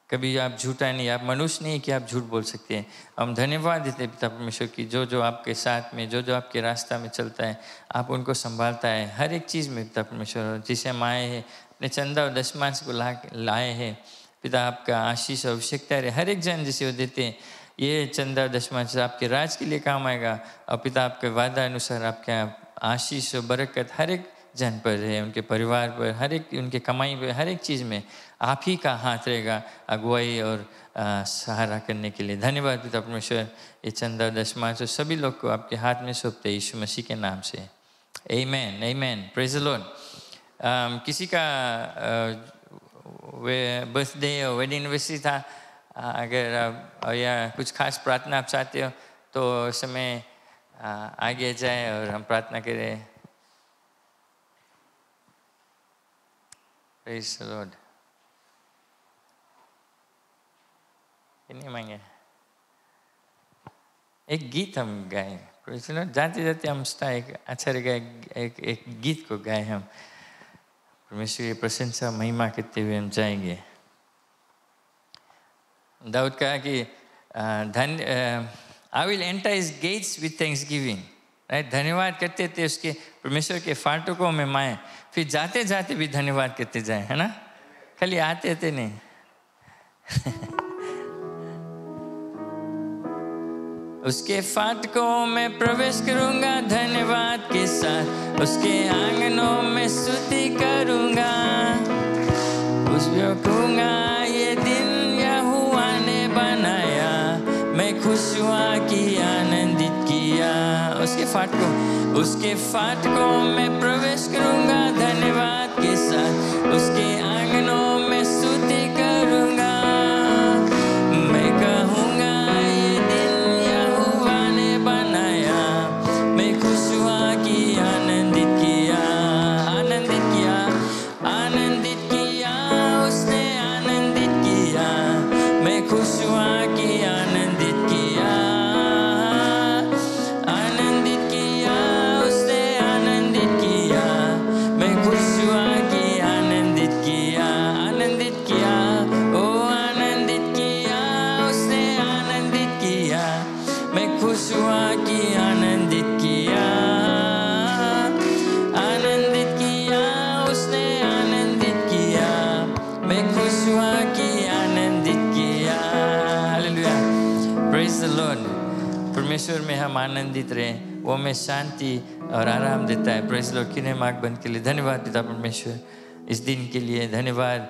कभी आप झूठा नहीं, आप मनुष्य नहीं कि आप झूठ बोल सकते हैं। हम धन्यवाद देते हैं पिता परमेश्वर की जो आपके साथ में, जो आपके रास्ता में चलता है, आप उनको संभालता है हर एक चीज़ में। पिता परमेश्वर, जिसे हम आए हैं अपने चंदा और दशमांश को लाए हैं, पिता आपका आशीष आवश्यकता है हर एक जन जिसे वो देते हैं। ये चंदा दशमांश आपके राज के लिए काम आएगा। और पिता आपके वादा अनुसार आपके आशीष और बरकत हर एक जन पर है, उनके परिवार पर, हर एक उनके कमाई पर, हर एक चीज़ में आप ही का हाथ रहेगा अगुवाई और सहारा करने के लिए। धन्यवाद पिता परमेश्वर। ये चंदा दशमांश और सभी लोग को आपके हाथ में सौंपते यीशु मसीह के नाम से। आमीन, आमीन। Praise the Lord. किसी का बर्थडे और वेडिंग एनिवर्सरी था, अगर या कुछ खास प्रार्थना आप चाहते हो तो समय आगे जाए और हम प्रार्थना करें। Praise the Lord. नहीं मांगे, एक गीत हम गाए। Praise the Lord. जाते जाते हम एक अच्छा रहेगा, एक गीत को गाए हम। परमेश्वर की प्रशंसा महिमा करते हुए हम जाएंगे। दाऊद कहा कि I will enter his gates with thanksgiving. Right, धन्यवाद करते थे उसके परमेश्वर के फाटकों में माए, फिर जाते जाते भी धन्यवाद करते जाए, है ना, खाली आते थे नहीं। उसके फाटकों में प्रवेश करूंगा धन्यवाद के साथ, उसके आंगनों में स्तुति करूंगा, उसको कहूंगा ये दिन यहोवा ने बनाया, मैं खुश हुआ कि आनंदित किया। उसके फाटकों में प्रवेश करूंगा धन्यवाद के साथ, उसके आंगनों में स्तुति करूंगा, मैं कहूंगा ये दिन यहोवा ने बनाया, मैं खुश हुआ कि आनंदित किया। आनंदित किया, आनंदित किया, उसने आनंदित किया। मैं खुश हुआ कि आनंदित किया, आनंदित किया, ओ आनंदित किया, उसने आनंदित किया। मैं खुश हुआ कि आनंदित किया, आनंदित किया, उसने आनंदित किया। मैं खुश हुआ कि आनंदित किया। Hallelujah, praise the Lord. परमेश्वर में हम आनंदित रहें, वो हमें शांति और आराम देता है। Praise the Lord. किन्हें मार्ग बंद के लिए धन्यवाद पिता परमेश्वर, इस दिन के लिए धन्यवाद,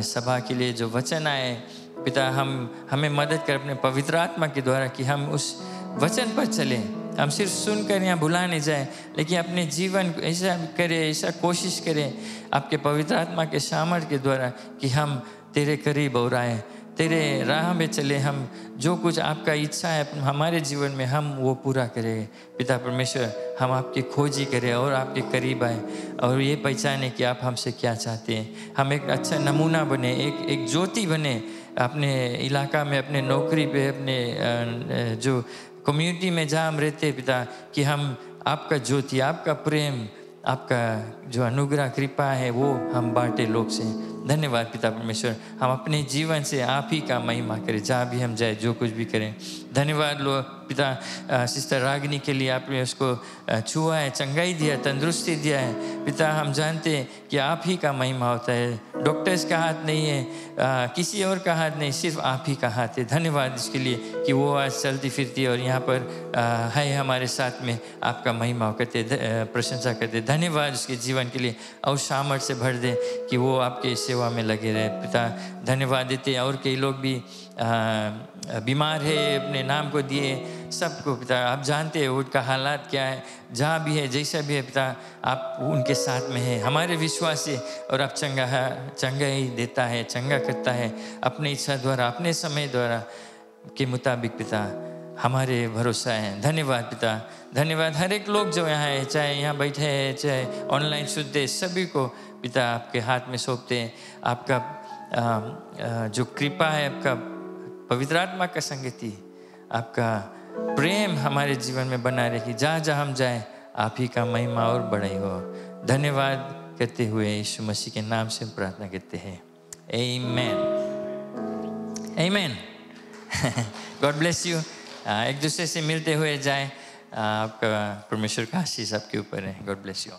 सभा के लिए जो वचन आए पिता, हमें मदद कर अपने पवित्र आत्मा के द्वारा कि हम उस वचन पर चलें। हम सिर्फ सुनकर यहाँ भुला नहीं जाए, लेकिन अपने जीवन को ऐसा करें, ऐसा कोशिश करें आपके पवित्र आत्मा के सामर्थ्य के द्वारा कि हम तेरे करीब और आए, तेरे राह में चले। हम जो कुछ आपका इच्छा है हमारे जीवन में हम वो पूरा करें पिता परमेश्वर। हम आपकी खोजी करें और आपके करीब आए और ये पहचाने कि आप हमसे क्या चाहते हैं। हम एक अच्छा नमूना बने, एक ज्योति बने अपने इलाका में, अपने नौकरी पे, अपने जो कम्युनिटी में जहाँ हम रहते हैं पिता, कि हम आपका ज्योति, आपका प्रेम, आपका जो अनुग्रह कृपा है वो हम बांटे लोग से। धन्यवाद पिता परमेश्वर। हम अपने जीवन से आप ही का महिमा करें जहाँ भी हम जाए, जो कुछ भी करें। धन्यवाद लो पिता सिस्टर रागिनी के लिए, आपने उसको छुआ है, चंगाई दिया, तंदुरुस्ती दिया है पिता। हम जानते हैं कि आप ही का महिमा होता है, डॉक्टर्स का हाथ नहीं है, किसी और का हाथ नहीं, सिर्फ आप ही का हाथ है। धन्यवाद इसके लिए कि वो आज चलती फिरती और यहाँ पर है हमारे साथ में, आपका महिमा करते, प्रशंसा करते। धन्यवाद उसके जीवन के लिए, और सामर्थ्य से भर दे कि वो आपके सेवा में लगे रहे पिता। धन्यवाद देते। और कई लोग भी बीमार है, अपने नाम को दिए सबको पिता, आप जानते हैं उनका हालात क्या है, जहाँ भी है, जैसा भी है पिता, आप उनके साथ में है। हमारे विश्वास से और आप चंगा ही देता है, चंगा करता है अपनी इच्छा द्वारा, अपने समय द्वारा के मुताबिक पिता, हमारे भरोसा है। धन्यवाद पिता, धन्यवाद। हर एक लोग जो यहाँ है, चाहे यहाँ बैठे हैं, चाहे ऑनलाइन सुनते, सभी को पिता आपके हाथ में सौंपते हैं। आपका जो कृपा है, आपका पवित्र आत्मा का संगति, आपका प्रेम हमारे जीवन में बना रहे। जहाँ जहाँ हम जाए आप ही का महिमा और बड़ाई हो। धन्यवाद करते हुए यीशु मसीह के नाम से प्रार्थना करते हैं, आमीन, आमीन। God bless you. एक दूसरे से मिलते हुए जाए। आपका परमेश्वर का आशीष आपके ऊपर है। God bless you.